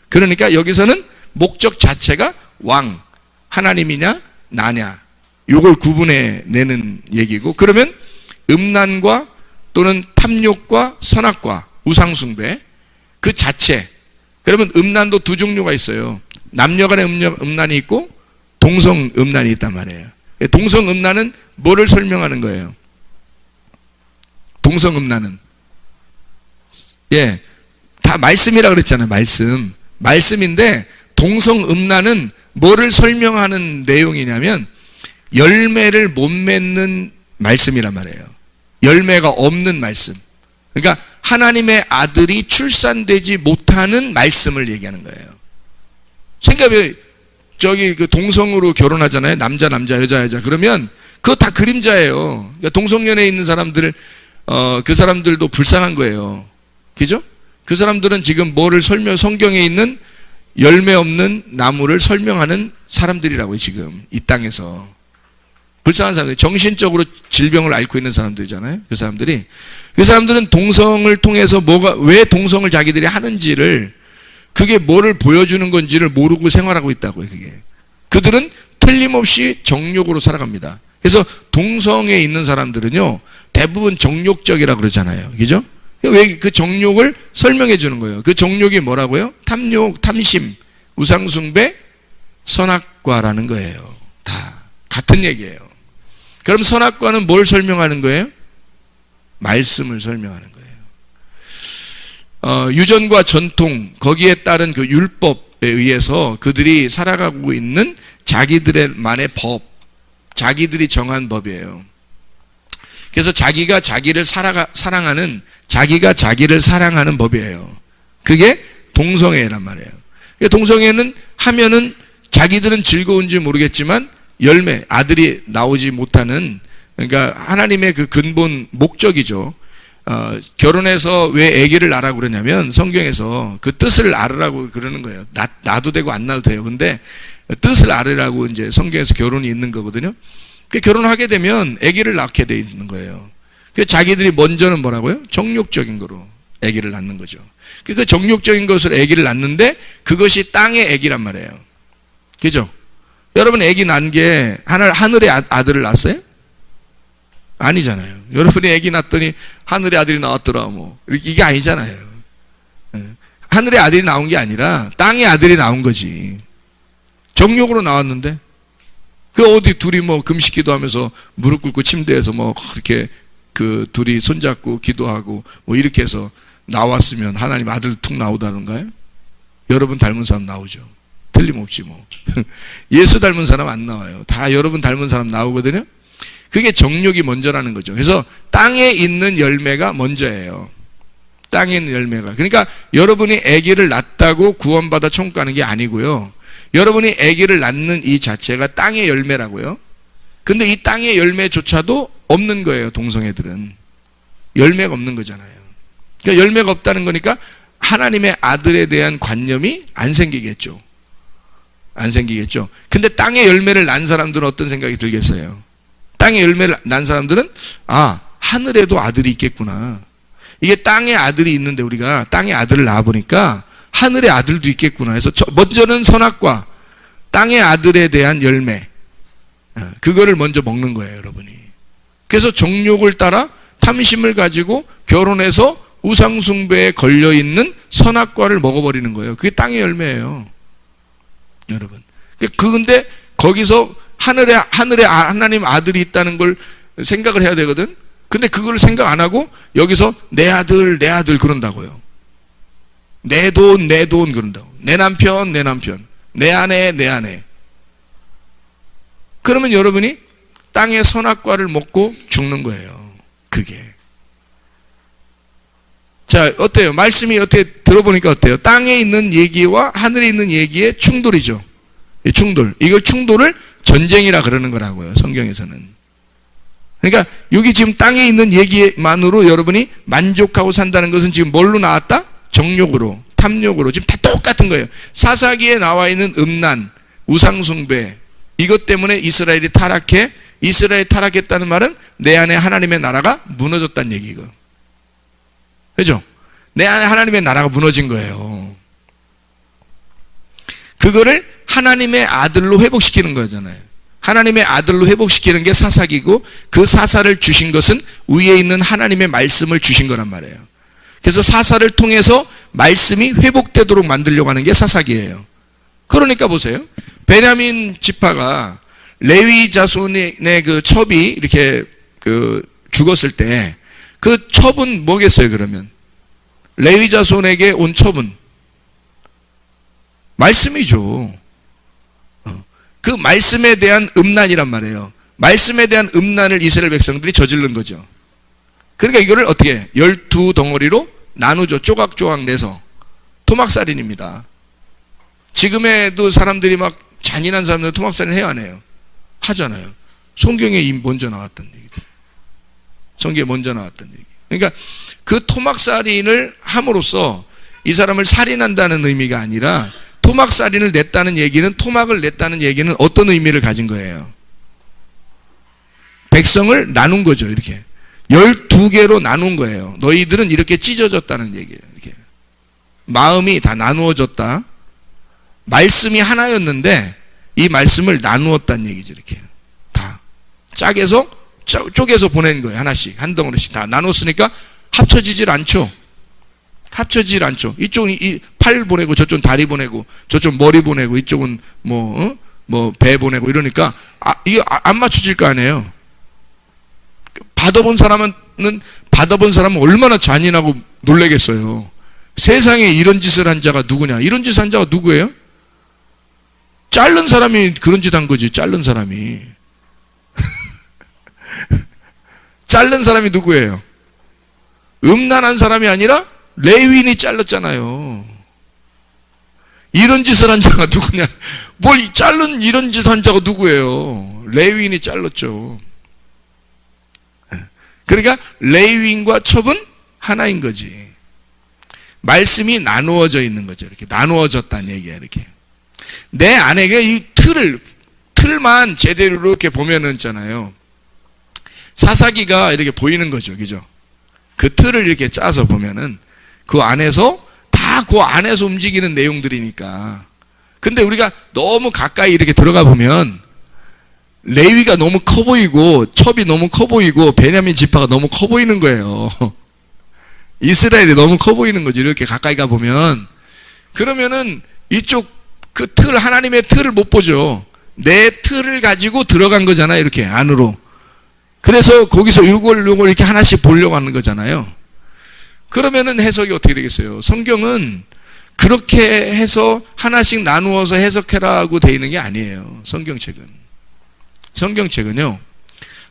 그러니까 여기서는 목적 자체가 왕, 하나님이냐, 나냐, 요걸 구분해 내는 얘기고, 그러면 음란과 또는 탐욕과 선악과 우상숭배, 그 자체. 그러면 음란도 두 종류가 있어요. 남녀간의 음란이 있고, 동성 음란이 있단 말이에요. 동성 음란은 뭐를 설명하는 거예요? 동성 음란은. 예. 다 말씀이라 그랬잖아요. 말씀인데 동성 음란은 뭐를 설명하는 내용이냐면 열매를 못 맺는 말씀이란 말이에요. 열매가 없는 말씀. 그러니까 하나님의 아들이 출산되지 못하는 말씀을 얘기하는 거예요. 생각해, 저기 그 동성으로 결혼하잖아요. 남자 여자 그러면 그거 다 그림자예요. 그러니까 동성연애에 있는 사람들 그 사람들도 불쌍한 거예요. 그죠? 그 사람들은 지금 뭐를 성경에 있는 열매 없는 나무를 설명하는 사람들이라고요. 지금 이 땅에서 불쌍한 사람들, 정신적으로 질병을 앓고 있는 사람들이잖아요. 그 사람들은 동성을 통해서 왜 동성을 자기들이 하는지를, 그게 뭐를 보여주는 건지를 모르고 생활하고 있다고요. 그들은 틀림없이 정욕으로 살아갑니다. 그래서 동성에 있는 사람들은요 대부분 정욕적이라고 그러잖아요. 그죠? 왜 그 정욕을 설명해 주는 거예요. 그 정욕이 뭐라고요? 탐욕, 탐심, 우상숭배, 선악과라는 거예요. 다 같은 얘기예요. 그럼 선악과는 뭘 설명하는 거예요? 말씀을 설명하는 거예요. 유전과 전통, 거기에 따른 그 율법에 의해서 그들이 살아가고 있는 자기들만의 법, 자기들이 정한 법이에요. 그래서 자기가 자기를 사랑하는 법이에요. 그게 동성애란 말이에요. 동성애는 하면은 자기들은 즐거운지 모르겠지만 열매, 아들이 나오지 못하는, 그러니까 하나님의 그 근본 목적이죠. 결혼해서 왜 아기를 낳으라고 그러냐면 성경에서 그 뜻을 알으라고 그러는 거예요. 낳아도 되고 안 낳아도 돼요. 근데 뜻을 알으라고 이제 성경에서 결혼이 있는 거거든요. 결혼하게 되면 아기를 낳게 돼 있는 거예요. 자기들이 먼저는 뭐라고요? 정욕적인 거로. 아기를 낳는 거죠. 그 정욕적인 것으로 아기를 낳는데 그것이 땅의 아기란 말이에요. 그죠? 여러분 아기 낳은 게 하늘의 아들을 낳았어요? 아니잖아요. 여러분이 아기 낳았더니 하늘의 아들이 나왔더라 뭐 이게 아니잖아요. 하늘의 아들이 나온 게 아니라 땅의 아들이 나온 거지. 정욕으로 나왔는데 그 어디 둘이 뭐 금식 기도하면서 무릎 꿇고 침대에서 뭐 그렇게 그 둘이 손잡고 기도하고 뭐 이렇게 해서 나왔으면 하나님 아들 툭 나오다는가요? 여러분 닮은 사람 나오죠. 틀림없지 뭐. 예수 닮은 사람 안 나와요. 다 여러분 닮은 사람 나오거든요. 그게 정욕이 먼저라는 거죠. 그래서 땅에 있는 열매가 먼저예요. 땅에 있는 열매가. 그러니까 여러분이 아기를 낳았다고 구원받아 천국 가는 게 아니고요. 여러분이 아기를 낳는 이 자체가 땅의 열매라고요. 근데 이 땅의 열매조차도 없는 거예요. 동성애들은. 열매가 없는 거잖아요. 그러니까 열매가 없다는 거니까 하나님의 아들에 대한 관념이 안 생기겠죠. 안 생기겠죠. 근데 땅의 열매를 난 사람들은 어떤 생각이 들겠어요? 땅의 열매를 난 사람들은 하늘에도 아들이 있겠구나. 이게 땅의 아들이 있는데 우리가 땅의 아들을 낳아보니까 하늘의 아들도 있겠구나 해서 먼저는 선악과 땅의 아들에 대한 열매 그거를 먼저 먹는 거예요. 여러분이. 그래서 정욕을 따라 탐심을 가지고 결혼해서 우상숭배에 걸려있는 선악과를 먹어버리는 거예요. 그게 땅의 열매예요. 여러분. 근데 거기서 하늘에 하나님 아들이 있다는 걸 생각을 해야 되거든. 근데 그걸 생각 안 하고 여기서 내 아들 그런다고요. 내 돈 그런다고. 내 남편 내 아내. 그러면 여러분이 땅의 선악과를 먹고 죽는 거예요. 그게. 자, 어때요? 말씀이 어떻게 들어보니까 어때요? 땅에 있는 얘기와 하늘에 있는 얘기의 충돌이죠. 충돌. 이걸 충돌을 전쟁이라 그러는 거라고요. 성경에서는. 그러니까 여기 지금 땅에 있는 얘기만으로 여러분이 만족하고 산다는 것은 지금 뭘로 나왔다? 정욕으로, 탐욕으로. 지금 다 똑같은 거예요. 사사기에 나와 있는 음란, 우상숭배, 이것 때문에 이스라엘이 타락해. 이스라엘이 타락했다는 말은 내 안에 하나님의 나라가 무너졌다는 얘기고. 그죠? 내 안에 하나님의 나라가 무너진 거예요. 그거를 하나님의 아들로 회복시키는 거잖아요. 하나님의 아들로 회복시키는 게 사사기고 그 사사를 주신 것은 위에 있는 하나님의 말씀을 주신 거란 말이에요. 그래서 사사를 통해서 말씀이 회복되도록 만들려고 하는 게 사사기예요. 그러니까 보세요. 베냐민 지파가 레위 자손의 그 첩이 이렇게 죽었을 때 그 첩은 뭐겠어요, 그러면? 레위 자손에게 온 첩은 말씀이죠. 그 말씀에 대한 음란이란 말이에요. 말씀에 대한 음란을 이스라엘 백성들이 저지른 거죠. 그러니까 이거를 어떻게 해? 12덩어리로 나누죠. 조각조각 내서. 토막살인입니다. 지금에도 사람들이 막 잔인한 사람들 토막살인 해요, 안 해요? 하잖아요. 성경에 먼저 나왔던 얘기들. 성경에 먼저 나왔던 얘기. 그러니까 그 토막살인을 함으로써 이 사람을 살인한다는 의미가 아니라 토막살인을 냈다는 얘기는, 토막을 냈다는 얘기는 어떤 의미를 가진 거예요? 백성을 나눈 거죠. 이렇게 12개로 나눈 거예요. 너희들은 이렇게 찢어졌다는 얘기예요. 이렇게 마음이 다 나누어졌다. 말씀이 하나였는데 이 말씀을 나누었다는 얘기죠. 이렇게 다 쪼개서 보낸 거예요. 하나씩, 한 덩어리씩 다 나눴으니까 합쳐지질 않죠. 합쳐지질 않죠. 이쪽은 팔 보내고, 저쪽은 다리 보내고, 저쪽은 머리 보내고, 이쪽은 배 보내고 이러니까 이게 안 맞춰질 거 아니에요. 받아본 사람은 얼마나 잔인하고 놀라겠어요. 세상에 이런 짓을 한 자가 누구냐? 이런 짓을 한 자가 누구예요? 자른 사람이 그런 짓 한 거지. 자른 사람이. 자른 사람이 누구예요? 음란한 사람이 아니라 레위인이 잘랐잖아요. 이런 짓을 한 자가 누구냐? 자른 이런 짓 한 자가 누구예요? 레위인이 잘랐죠. 그러니까 레위인과 첩은 하나인 거지. 말씀이 나누어져 있는 거죠. 이렇게 나누어졌다는 얘기야. 이렇게 내 안에 이 틀만 제대로 이렇게 보면은 있잖아요. 사사기가 이렇게 보이는 거죠. 그죠? 그 틀을 이렇게 짜서 보면은 그 안에서 다 그 안에서 움직이는 내용들이니까. 근데 우리가 너무 가까이 이렇게 들어가 보면 레위가 너무 커 보이고 첩이 너무 커 보이고 베냐민 지파가 너무 커 보이는 거예요. 이스라엘이 너무 커 보이는 거지. 이렇게 가까이 가 보면. 그러면은 이쪽 그 틀, 하나님의 틀을 못 보죠. 내 틀을 가지고 들어간 거잖아요. 이렇게 안으로. 그래서 거기서 요걸 이렇게 하나씩 보려고 하는 거잖아요. 그러면은 해석이 어떻게 되겠어요? 성경은 그렇게 해서 하나씩 나누어서 해석해라고 돼 있는 게 아니에요. 성경책은. 성경책은요,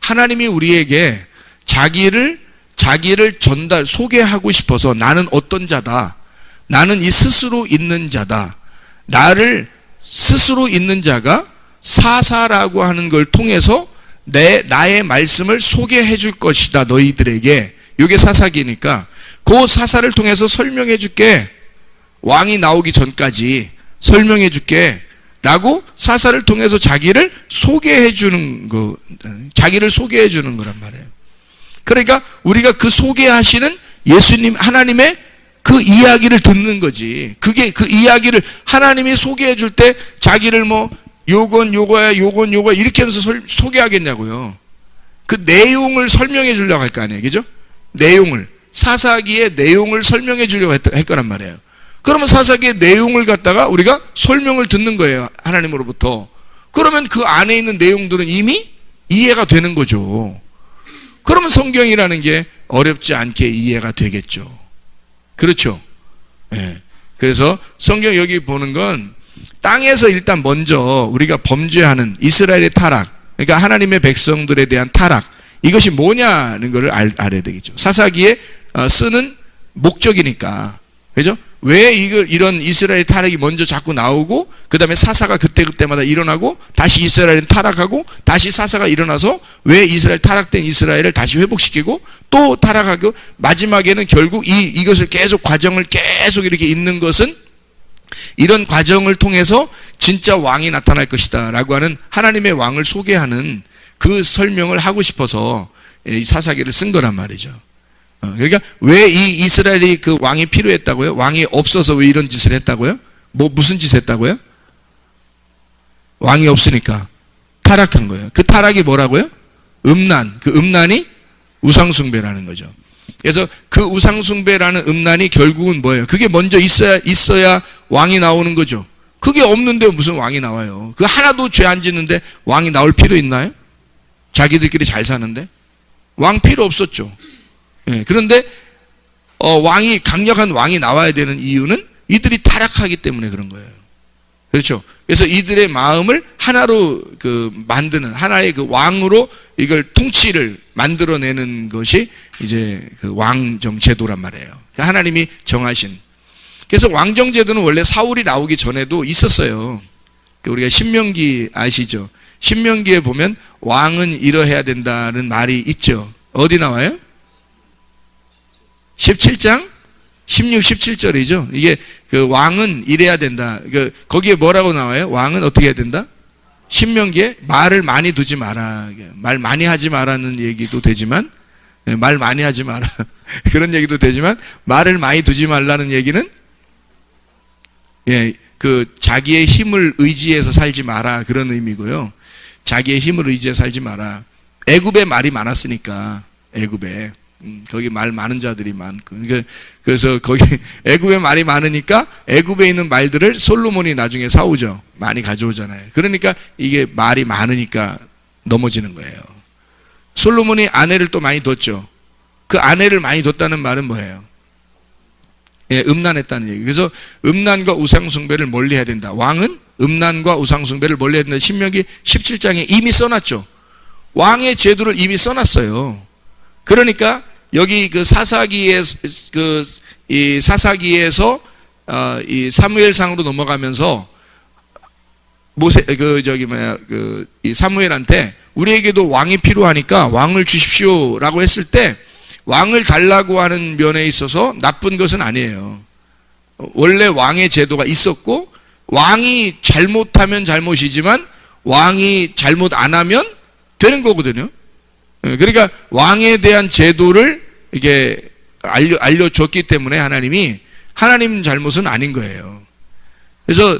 하나님이 우리에게 자기를 소개하고 싶어서 나는 어떤 자다. 나는 이 스스로 있는 자다. 나를 스스로 있는 자가 사사라고 하는 걸 통해서 나의 말씀을 소개해 줄 것이다. 너희들에게. 이게 사사기니까 그 사사를 통해서 설명해 줄게. 왕이 나오기 전까지 설명해 줄게. 라고 사사를 통해서 자기를 소개해 주는 거, 자기를 소개해 주는 거란 말이에요. 그러니까 우리가 그 소개하시는 예수님, 하나님의 그 이야기를 듣는 거지. 그게 그 이야기를 하나님이 소개해 줄 때 자기를 뭐 요건 요거야, 요건 요거야 이렇게 하면서 소개하겠냐고요. 그 내용을 설명해 주려고 할 거 아니에요. 그죠? 내용을. 사사기의 내용을 설명해 주려고 할 거란 말이에요. 그러면 사사기의 내용을 갖다가 우리가 설명을 듣는 거예요. 하나님으로부터. 그러면 그 안에 있는 내용들은 이미 이해가 되는 거죠. 그러면 성경이라는 게 어렵지 않게 이해가 되겠죠. 그렇죠? 예. 그래서 성경 여기 보는 건 땅에서 일단 먼저 우리가 범죄하는 이스라엘의 타락, 그러니까 하나님의 백성들에 대한 타락, 이것이 뭐냐는 것을 알아야 되겠죠. 사사기에 쓰는 목적이니까. 그죠? 왜 이런 이스라엘 타락이 먼저 자꾸 나오고, 그 다음에 사사가 그때마다 일어나고, 다시 이스라엘은 타락하고, 다시 사사가 일어나서, 왜 이스라엘 타락된 이스라엘을 다시 회복시키고, 또 타락하고, 마지막에는 결국 이것을 계속 과정을 계속 이렇게 있는 것은, 이런 과정을 통해서 진짜 왕이 나타날 것이다 라고 하는 하나님의 왕을 소개하는 그 설명을 하고 싶어서 이 사사기를 쓴 거란 말이죠. 그러니까 왜 이 이스라엘이 그 왕이 필요했다고요? 왕이 없어서 왜 이런 짓을 했다고요? 무슨 짓을 했다고요? 왕이 없으니까 타락한 거예요. 그 타락이 뭐라고요? 음란. 그 음란이 우상숭배라는 거죠. 그래서 그 우상숭배라는 음란이 결국은 뭐예요? 그게 먼저 있어야 왕이 나오는 거죠. 그게 없는데 무슨 왕이 나와요? 그 하나도 죄 안 짓는데 왕이 나올 필요 있나요? 자기들끼리 잘 사는데? 왕 필요 없었죠. 예, 그런데 강력한 왕이 나와야 되는 이유는 이들이 타락하기 때문에 그런 거예요. 그렇죠? 그래서 이들의 마음을 하나로 만드는 하나의 그 왕으로 이걸 통치를 만들어내는 것이 이제 그 왕정 제도란 말이에요. 하나님이 정하신. 그래서 왕정 제도는 원래 사울이 나오기 전에도 있었어요. 우리가 신명기 아시죠? 신명기에 보면 왕은 이러해야 된다는 말이 있죠. 어디 나와요? 17장 16, 17절이죠. 이게 그 왕은 이래야 된다. 거기에 뭐라고 나와요? 왕은 어떻게 해야 된다? 신명기에 말을 많이 두지 마라. 말 많이 하지 마라는 얘기도 되지만, 말 많이 하지 마라. 그런 얘기도 되지만, 말을 많이 두지 말라는 얘기는, 자기의 힘을 의지해서 살지 마라. 그런 의미고요. 자기의 힘을 의지해서 살지 마라. 애굽에 말이 많았으니까, 애굽에. 거기 말 많은 자들이 많고. 그래서 거기 애굽에 말이 많으니까 애굽에 있는 말들을 솔로몬이 나중에 사오죠. 많이 가져오잖아요. 그러니까 이게 말이 많으니까 넘어지는 거예요. 솔로몬이 아내를 또 많이 뒀죠. 그 아내를 많이 뒀다는 말은 뭐예요? 음란했다는 얘기. 그래서 음란과 우상숭배를 멀리해야 된다. 왕은 음란과 우상숭배를 멀리해야 된다. 신명기 17장에 이미 써놨죠. 왕의 제도를 이미 써놨어요. 그러니까 여기 그 사사기에서 이 사무엘상으로 넘어가면서 이 사무엘한테 우리에게도 왕이 필요하니까 왕을 주십시오라고 했을 때 왕을 달라고 하는 면에 있어서 나쁜 것은 아니에요. 원래 왕의 제도가 있었고 왕이 잘못하면 잘못이지만 왕이 잘못 안 하면 되는 거거든요. 그러니까 왕에 대한 제도를 이게 알려줬기 때문에 하나님 잘못은 아닌 거예요. 그래서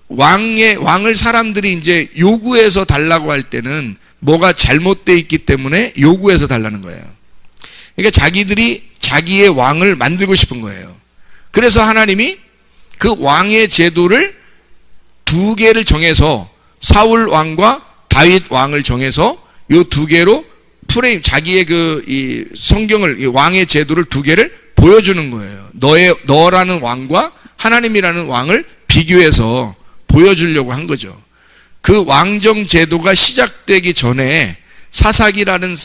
왕을 사람들이 이제 요구해서 달라고 할 때는 뭐가 잘못되어 있기 때문에 요구해서 달라는 거예요. 그러니까 자기들이 자기의 왕을 만들고 싶은 거예요. 그래서 하나님이 그 왕의 제도를 두 개를 정해서 사울 왕과 다윗 왕을 정해서 요 두 개로 자기의 이 성경을, 이 왕의 제도를 두 개를 보여주는 거예요. 너라는 왕과 하나님이라는 왕을 비교해서 보여주려고 한 거죠. 그 왕정 제도가 시작되기 전에 사사기라는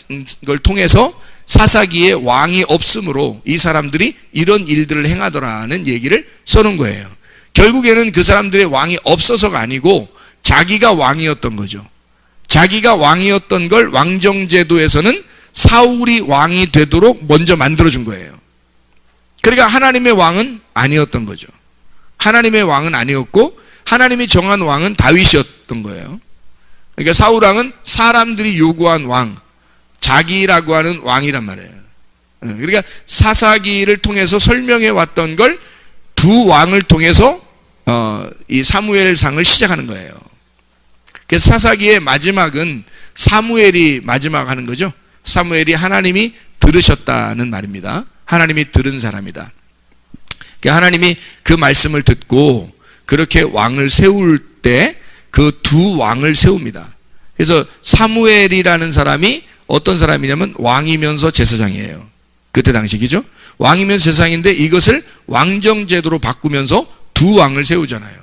걸 통해서 사사기에 왕이 없으므로 이 사람들이 이런 일들을 행하더라는 얘기를 써놓은 거예요. 결국에는 그 사람들의 왕이 없어서가 아니고 자기가 왕이었던 거죠. 자기가 왕이었던 걸 왕정제도에서는 사울이 왕이 되도록 먼저 만들어준 거예요. 그러니까 하나님의 왕은 아니었던 거죠. 하나님의 왕은 아니었고 하나님이 정한 왕은 다윗이었던 거예요. 그러니까 사울 왕은 사람들이 요구한 왕, 자기라고 하는 왕이란 말이에요. 그러니까 사사기를 통해서 설명해 왔던 걸 두 왕을 통해서 이 사무엘상을 시작하는 거예요. 그래서 사사기의 마지막은 사무엘이 마지막 하는 거죠. 사무엘이 하나님이 들으셨다는 말입니다. 하나님이 들은 사람이다. 그러니까 하나님이 그 말씀을 듣고 그렇게 왕을 세울 때 그 두 왕을 세웁니다. 그래서 사무엘이라는 사람이 어떤 사람이냐면 왕이면서 제사장이에요. 그때 당시기죠. 왕이면서 제사장인데 이것을 왕정제도로 바꾸면서 두 왕을 세우잖아요.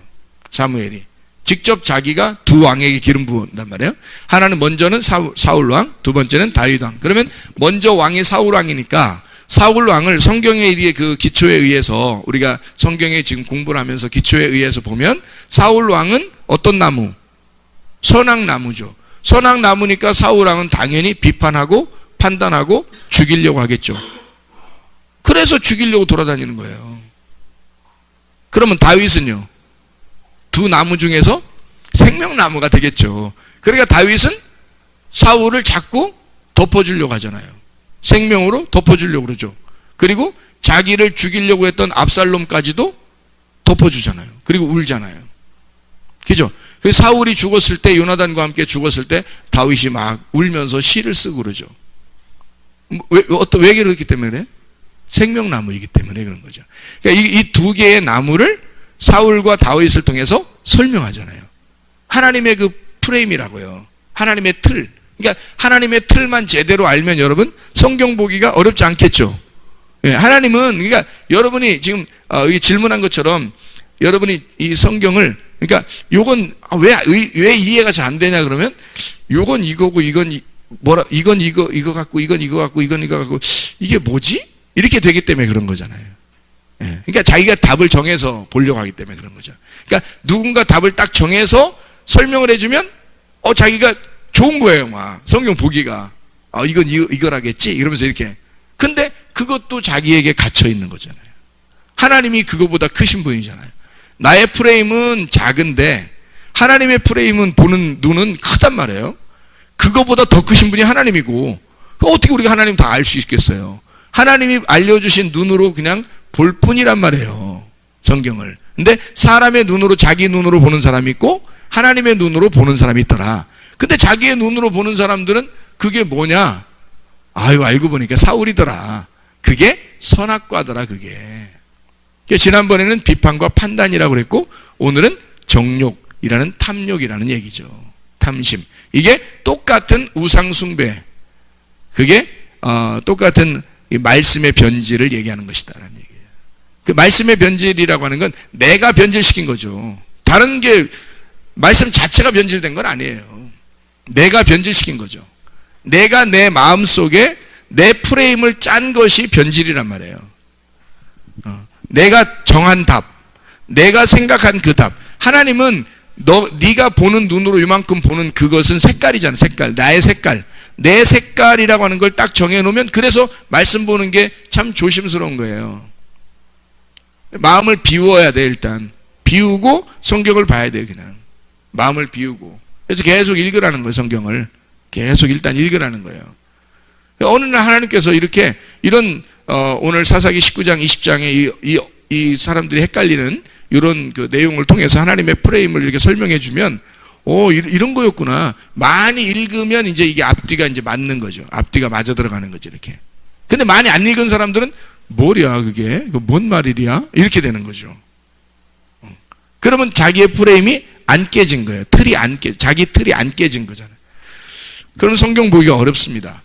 사무엘이 직접 자기가 두 왕에게 기름 부은단 말이에요. 하나는 먼저는 사울 왕, 두 번째는 다윗 왕. 그러면 먼저 왕이 사울 왕이니까 사울 왕을 성경의 그 기초에 의해서, 우리가 성경에 지금 공부를 하면서 기초에 의해서 보면 사울 왕은 어떤 나무? 선악나무죠. 선악나무니까 사울 왕은 당연히 비판하고 판단하고 죽이려고 하겠죠. 그래서 죽이려고 돌아다니는 거예요. 그러면 다윗은요, 두 나무 중에서 생명나무가 되겠죠. 그러니까 다윗은 사울을 자꾸 덮어주려고 하잖아요. 생명으로 덮어주려고 그러죠. 그리고 자기를 죽이려고 했던 압살롬까지도 덮어주잖아요. 그리고 울잖아요. 그죠? 그래서 사울이 죽었을 때, 요나단과 함께 죽었을 때 다윗이 막 울면서 시를 쓰고 그러죠. 왜 그렇기 때문에 그래? 생명나무이기 때문에 그런 거죠. 그러니까 이 두 개의 나무를 사울과 다윗을 통해서 설명하잖아요. 하나님의 그 프레임이라고요. 하나님의 틀. 그러니까 하나님의 틀만 제대로 알면 여러분 성경 보기가 어렵지 않겠죠. 예, 하나님은, 그러니까 여러분이 지금 질문한 것처럼 여러분이 이 성경을, 그러니까 요건 왜 이해가 잘 안 되냐 그러면 요건 이거고 이건 이거 갖고 이건 이거 갖고 이건 이거 갖고 이게 뭐지? 이렇게 되기 때문에 그런 거잖아요. 예, 그러니까 자기가 답을 정해서 보려고 하기 때문에 그런 거죠. 그러니까 누군가 답을 딱 정해서 설명을 해주면 자기가 좋은 거예요, 막 성경 보기가. 이건 이거라겠지 이러면서 이렇게. 근데 그것도 자기에게 갇혀 있는 거잖아요. 하나님이 그거보다 크신 분이잖아요. 나의 프레임은 작은데 하나님의 프레임은 보는 눈은 크단 말이에요. 그거보다 더 크신 분이 하나님이고, 어떻게 우리가 하나님 다 알 수 있겠어요? 하나님이 알려주신 눈으로 그냥 볼 뿐이란 말이에요, 성경을. 근데 사람의 눈으로, 자기 눈으로 보는 사람이 있고 하나님의 눈으로 보는 사람이 있더라. 근데 자기의 눈으로 보는 사람들은 그게 뭐냐? 알고 보니까 사울이더라. 그게 선악과더라, 그게. 지난번에는 비판과 판단이라고 그랬고 오늘은 정욕이라는 탐욕이라는 얘기죠. 탐심. 이게 똑같은 우상숭배. 그게 똑같은 이 말씀의 변질을 얘기하는 것이다라는 얘기예요. 그 말씀의 변질이라고 하는 건 내가 변질시킨 거죠. 다른 게 말씀 자체가 변질된 건 아니에요. 내가 변질시킨 거죠. 내가 내 마음속에 내 프레임을 짠 것이 변질이란 말이에요. 내가 정한 답, 내가 생각한 그 답. 하나님은 네가 보는 눈으로 이만큼 보는 그것은 색깔이잖아. 색깔. 나의 색깔. 내 색깔이라고 하는 걸 딱 정해놓으면, 그래서 말씀 보는 게 참 조심스러운 거예요. 마음을 비워야 돼. 일단 비우고 성경을 봐야 돼요. 그냥 마음을 비우고. 그래서 계속 읽으라는 거예요. 성경을 계속 일단 읽으라는 거예요. 어느 날 하나님께서 이런 오늘 사사기 19장, 20장에 이 사람들이 헷갈리는 이런 그 내용을 통해서 하나님의 프레임을 이렇게 설명해 주면, 이런 거였구나. 많이 읽으면 이제 이게 앞뒤가 이제 맞는 거죠. 앞뒤가 맞아 들어가는 거죠, 이렇게. 근데 많이 안 읽은 사람들은 뭐야, 그게? 뭔 말이야? 이렇게 되는 거죠. 그러면 자기의 프레임이 안 깨진 거예요. 자기 틀이 안 깨진 거잖아요. 그럼 성경 보기가 어렵습니다.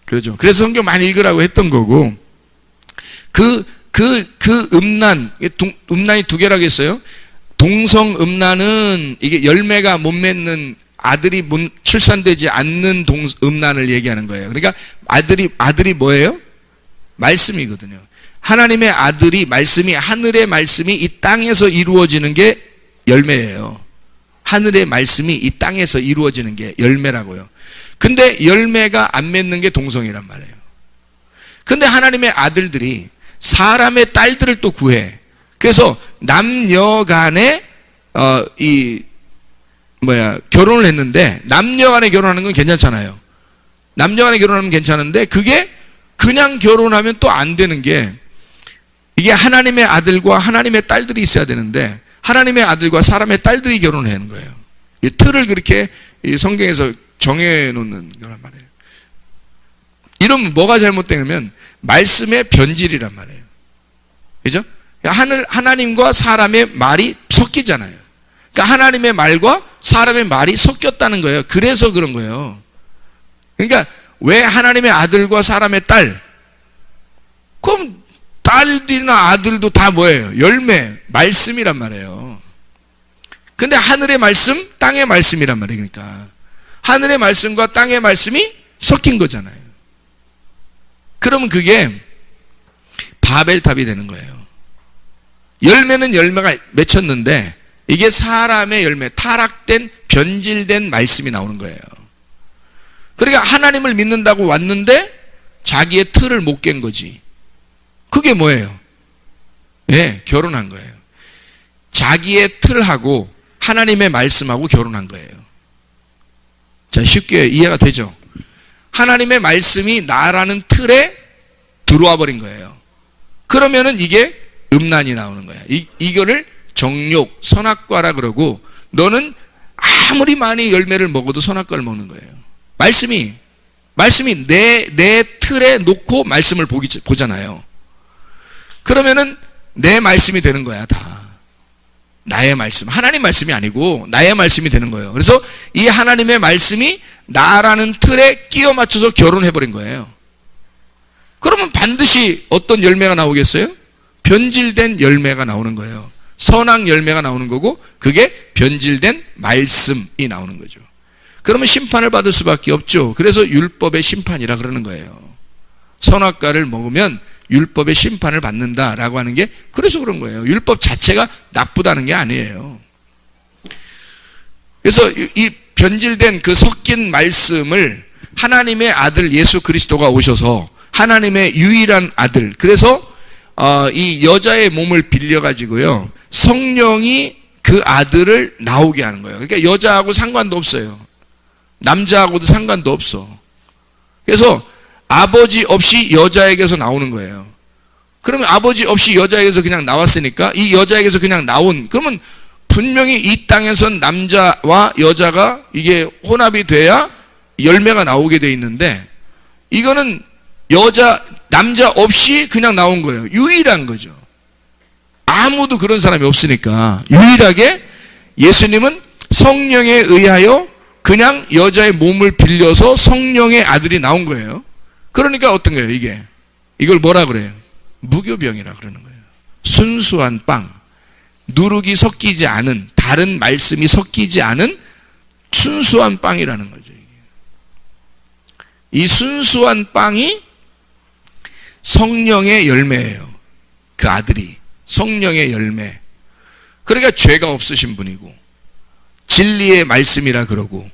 그렇죠. 그래서 성경 많이 읽으라고 했던 거고, 음란이 두 개라고 했어요. 동성 음란은 이게 열매가 못 맺는 아들이 출산되지 않는 음란을 얘기하는 거예요. 그러니까 아들이 뭐예요? 말씀이거든요. 하나님의 아들이 말씀이, 하늘의 말씀이 이 땅에서 이루어지는 게 열매예요. 하늘의 말씀이 이 땅에서 이루어지는 게 열매라고요. 근데 열매가 안 맺는 게 동성이란 말이에요. 근데 하나님의 아들들이 사람의 딸들을 또 구해. 그래서 남녀 간에 결혼을 했는데, 남녀 간에 결혼하는 건 괜찮잖아요. 남녀 간에 결혼하면 괜찮은데, 그게 그냥 결혼하면 또 안 되는 게, 이게 하나님의 아들과 하나님의 딸들이 있어야 되는데, 하나님의 아들과 사람의 딸들이 결혼을 하는 거예요. 이 틀을 그렇게 이 성경에서 정해 놓는 거란 말이에요. 이러면 뭐가 잘못되냐면 말씀의 변질이란 말이에요. 그죠? 하나님과 사람의 말이 섞이잖아요. 그러니까 하나님의 말과 사람의 말이 섞였다는 거예요. 그래서 그런 거예요. 그러니까 왜 하나님의 아들과 사람의 딸? 그럼 딸들이나 아들도 다 뭐예요? 열매, 말씀이란 말이에요. 근데 하늘의 말씀, 땅의 말씀이란 말이에요. 그러니까 하늘의 말씀과 땅의 말씀이 섞인 거잖아요. 그러면 그게 바벨탑이 되는 거예요. 열매는 열매가 맺혔는데 이게 사람의 열매, 타락된, 변질된 말씀이 나오는 거예요. 그러니까 하나님을 믿는다고 왔는데 자기의 틀을 못 깬 거지. 그게 뭐예요? 네, 결혼한 거예요. 자기의 틀하고 하나님의 말씀하고 결혼한 거예요. 자, 쉽게 이해가 되죠? 하나님의 말씀이 나라는 틀에 들어와 버린 거예요. 그러면은 이게 음란이 나오는 거야. 이거를 정욕, 선악과라 그러고, 너는 아무리 많이 열매를 먹어도 선악과를 먹는 거예요. 말씀이 내 틀에 놓고 말씀을 보잖아요. 그러면은 내 말씀이 되는 거야, 다. 나의 말씀. 하나님 말씀이 아니고 나의 말씀이 되는 거예요. 그래서 이 하나님의 말씀이 나라는 틀에 끼워 맞춰서 결혼해버린 거예요. 그러면 반드시 어떤 열매가 나오겠어요? 변질된 열매가 나오는 거예요. 선악 열매가 나오는 거고, 그게 변질된 말씀이 나오는 거죠. 그러면 심판을 받을 수밖에 없죠. 그래서 율법의 심판이라 그러는 거예요. 선악과를 먹으면 율법의 심판을 받는다라고 하는 게 그래서 그런 거예요. 율법 자체가 나쁘다는 게 아니에요. 그래서 이 변질된 그 섞인 말씀을 하나님의 아들 예수 그리스도가 오셔서 하나님의 유일한 아들, 그래서 이 여자의 몸을 빌려가지고요, 성령이 그 아들을 나오게 하는 거예요. 그러니까 여자하고 상관도 없어요. 남자하고도 상관도 없어. 그래서 아버지 없이 여자에게서 나오는 거예요. 그러면 아버지 없이 여자에게서 그냥 나왔으니까, 이 여자에게서 그냥 그러면 분명히 이 땅에선 남자와 여자가 이게 혼합이 돼야 열매가 나오게 돼 있는데, 이거는 남자 없이 그냥 나온 거예요. 유일한 거죠. 아무도 그런 사람이 없으니까 유일하게 예수님은 성령에 의하여 그냥 여자의 몸을 빌려서 성령의 아들이 나온 거예요. 그러니까 어떤 거예요, 이게? 이걸 뭐라 그래요? 무교병이라 그러는 거예요. 순수한 빵, 누룩이 섞이지 않은, 다른 말씀이 섞이지 않은 순수한 빵이라는 거죠. 이 순수한 빵이 성령의 열매예요. 그 아들이 성령의 열매. 그러니까 죄가 없으신 분이고 진리의 말씀이라 그러고,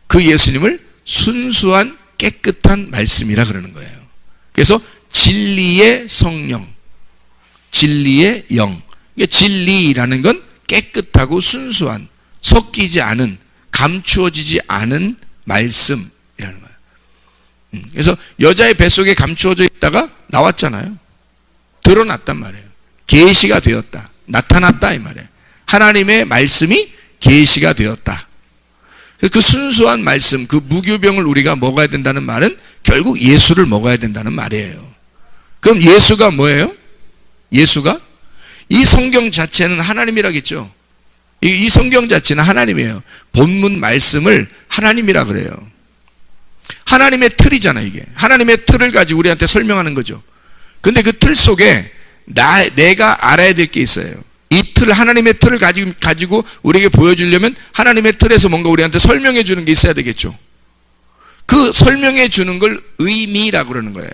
그 예수님을 순수한 깨끗한 말씀이라 그러는 거예요. 그래서 진리의 성령, 진리의 영. 그러니까 진리라는 건 깨끗하고 순수한, 섞이지 않은, 감추어지지 않은 말씀이라는 거예요. 그래서 여자의 뱃속에 감추어져 있다가 나왔잖아요. 드러났단 말이에요. 계시가 되었다. 나타났다 이 말이에요. 하나님의 말씀이 계시가 되었다. 그 순수한 말씀, 그 무교병을 우리가 먹어야 된다는 말은 결국 예수를 먹어야 된다는 말이에요. 그럼 예수가 뭐예요? 예수가? 이 성경 자체는 하나님이라겠죠. 이 성경 자체는 하나님이에요. 본문 말씀을 하나님이라 그래요. 하나님의 틀이잖아 이게. 하나님의 틀을 가지고 우리한테 설명하는 거죠. 근데 그 틀 속에 내가 알아야 될 게 있어요. 이 틀, 하나님의 틀을 가지고 우리에게 보여주려면 하나님의 틀에서 뭔가 우리한테 설명해 주는 게 있어야 되겠죠. 그 설명해 주는 걸 의미라고 그러는 거예요.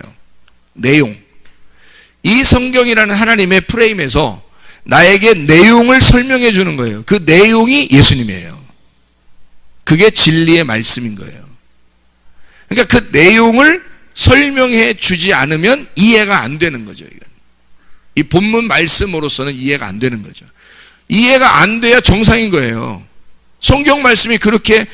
내용. 이 성경이라는 하나님의 프레임에서 나에게 내용을 설명해 주는 거예요. 그 내용이 예수님이에요. 그게 진리의 말씀인 거예요. 그러니까 그 내용을 설명해 주지 않으면 이해가 안 되는 거죠. 이건. 이 본문 말씀으로서는 이해가 안 되는 거죠. 이해가 안 돼야 정상인 거예요. 성경 말씀이 그렇게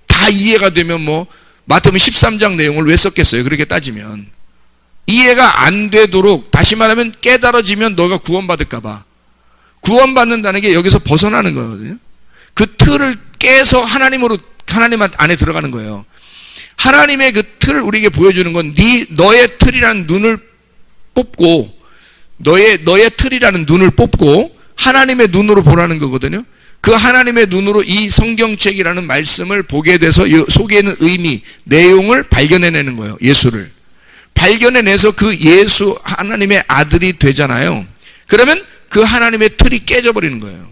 다 이해가 되면 뭐 마태복음 13장 내용을 왜 썼겠어요? 그렇게 따지면 이해가 안 되도록, 다시 말하면 깨달아지면 너가 구원받을까 봐. 구원받는다는 게 여기서 벗어나는 거거든요. 그 틀을 깨서 하나님 안에 들어가는 거예요. 하나님의 그 틀을 우리에게 보여주는 건 너의 틀이라는 눈을 뽑고, 너의 틀이라는 눈을 뽑고 하나님의 눈으로 보라는 거거든요. 그 하나님의 눈으로 이 성경책이라는 말씀을 보게 돼서 속에 있는 의미, 내용을 발견해내는 거예요. 예수를 발견해내서 그 예수 하나님의 아들이 되잖아요. 그러면 그 하나님의 틀이 깨져버리는 거예요.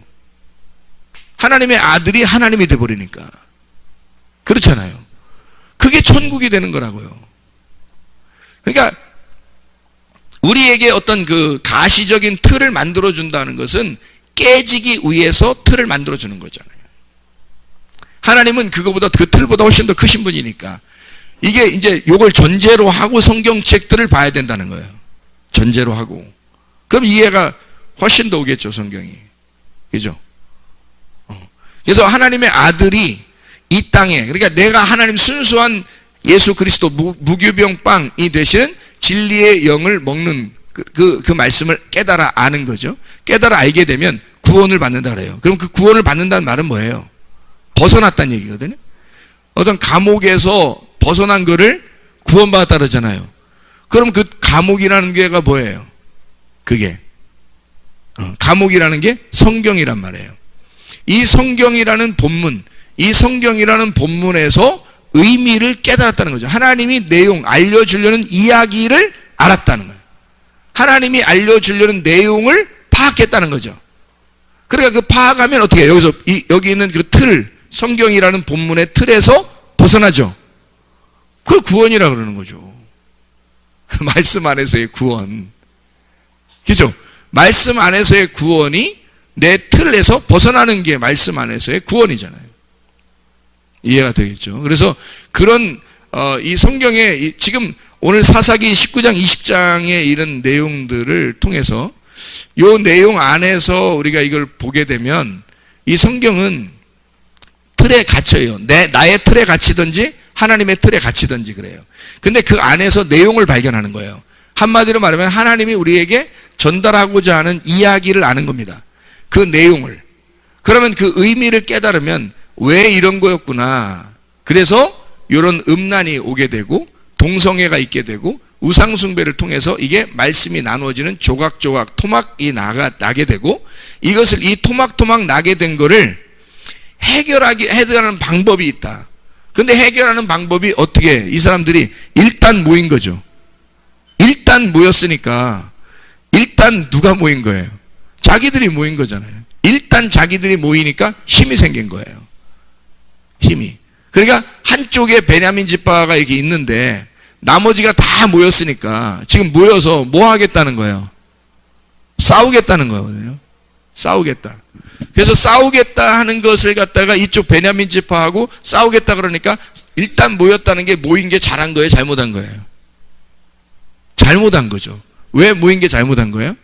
하나님의 아들이 하나님이 돼버리니까. 그렇잖아요. 그게 천국이 되는 거라고요. 그러니까 우리에게 어떤 그 가시적인 틀을 만들어준다는 것은 깨지기 위해서 틀을 만들어주는 거잖아요. 하나님은 그거보다, 그 틀보다 훨씬 더 크신 분이니까 이게 이제 요걸 전제로 하고 성경책들을 봐야 된다는 거예요. 전제로 하고. 그럼 이해가 훨씬 더 오겠죠, 성경이. 그죠? 그래서 하나님의 아들이 이 땅에, 그러니까 내가 하나님 순수한 예수 그리스도 무교병빵이 되시는 진리의 영을 먹는 그 말씀을 깨달아 아는 거죠. 깨달아 알게 되면 구원을 받는다 그래요. 그럼 그 구원을 받는다는 말은 뭐예요? 벗어났다는 얘기거든요. 어떤 감옥에서 벗어난 거를 구원받았다 그러잖아요. 그럼 그 감옥이라는 게가 뭐예요? 그게 감옥이라는 게 성경이란 말이에요. 이 성경이라는 본문, 이 성경이라는 본문에서 의미를 깨달았다는 거죠. 하나님이 내용, 알려주려는 이야기를 알았다는 거예요. 하나님이 알려주려는 내용을 파악했다는 거죠. 그러니까 그 파악하면 어떻게 해요? 여기 있는 그 틀, 성경이라는 본문의 틀에서 벗어나죠. 그걸 구원이라 그러는 거죠. 말씀 안에서의 구원. 그죠? 말씀 안에서의 구원이 내 틀에서 벗어나는 게 말씀 안에서의 구원이잖아요. 이해가 되겠죠. 그래서 그런 이 성경에 지금 오늘 사사기 19장 20장에 이런 내용들을 통해서 이 내용 안에서 우리가 이걸 보게 되면 이 성경은 틀에 갇혀요. 나의 틀에 갇히든지 하나님의 틀에 갇히든지 그래요. 근데 그 안에서 내용을 발견하는 거예요. 한마디로 말하면 하나님이 우리에게 전달하고자 하는 이야기를 아는 겁니다. 그 내용을. 그러면 그 의미를 깨달으면 왜 이런 거였구나. 그래서 이런 음란이 오게 되고 동성애가 있게 되고 우상숭배를 통해서 이게 말씀이 나누어지는 조각조각 토막이 나게 되고 이것을 이 토막토막 나게 된 거를 해결하는 방법이 있다. 근데 해결하는 방법이 어떻게? 이 사람들이 일단 모인 거죠. 일단 모였으니까 일단 누가 모인 거예요? 자기들이 모인 거잖아요. 일단 자기들이 모이니까 힘이 생긴 거예요. 힘이. 그러니까 한쪽에 베냐민 지파가 이렇게 있는데 나머지가 다 모였으니까 지금 모여서 뭐 하겠다는 거예요? 싸우겠다는 거거든요. 싸우겠다. 그래서 싸우겠다 하는 것을 갖다가 이쪽 베냐민 지파하고 싸우겠다 그러니까 일단 모였다는 게 모인 게 잘한 거예요? 잘못한 거예요? 잘못한 거죠. 왜 모인 게 잘못한 거예요?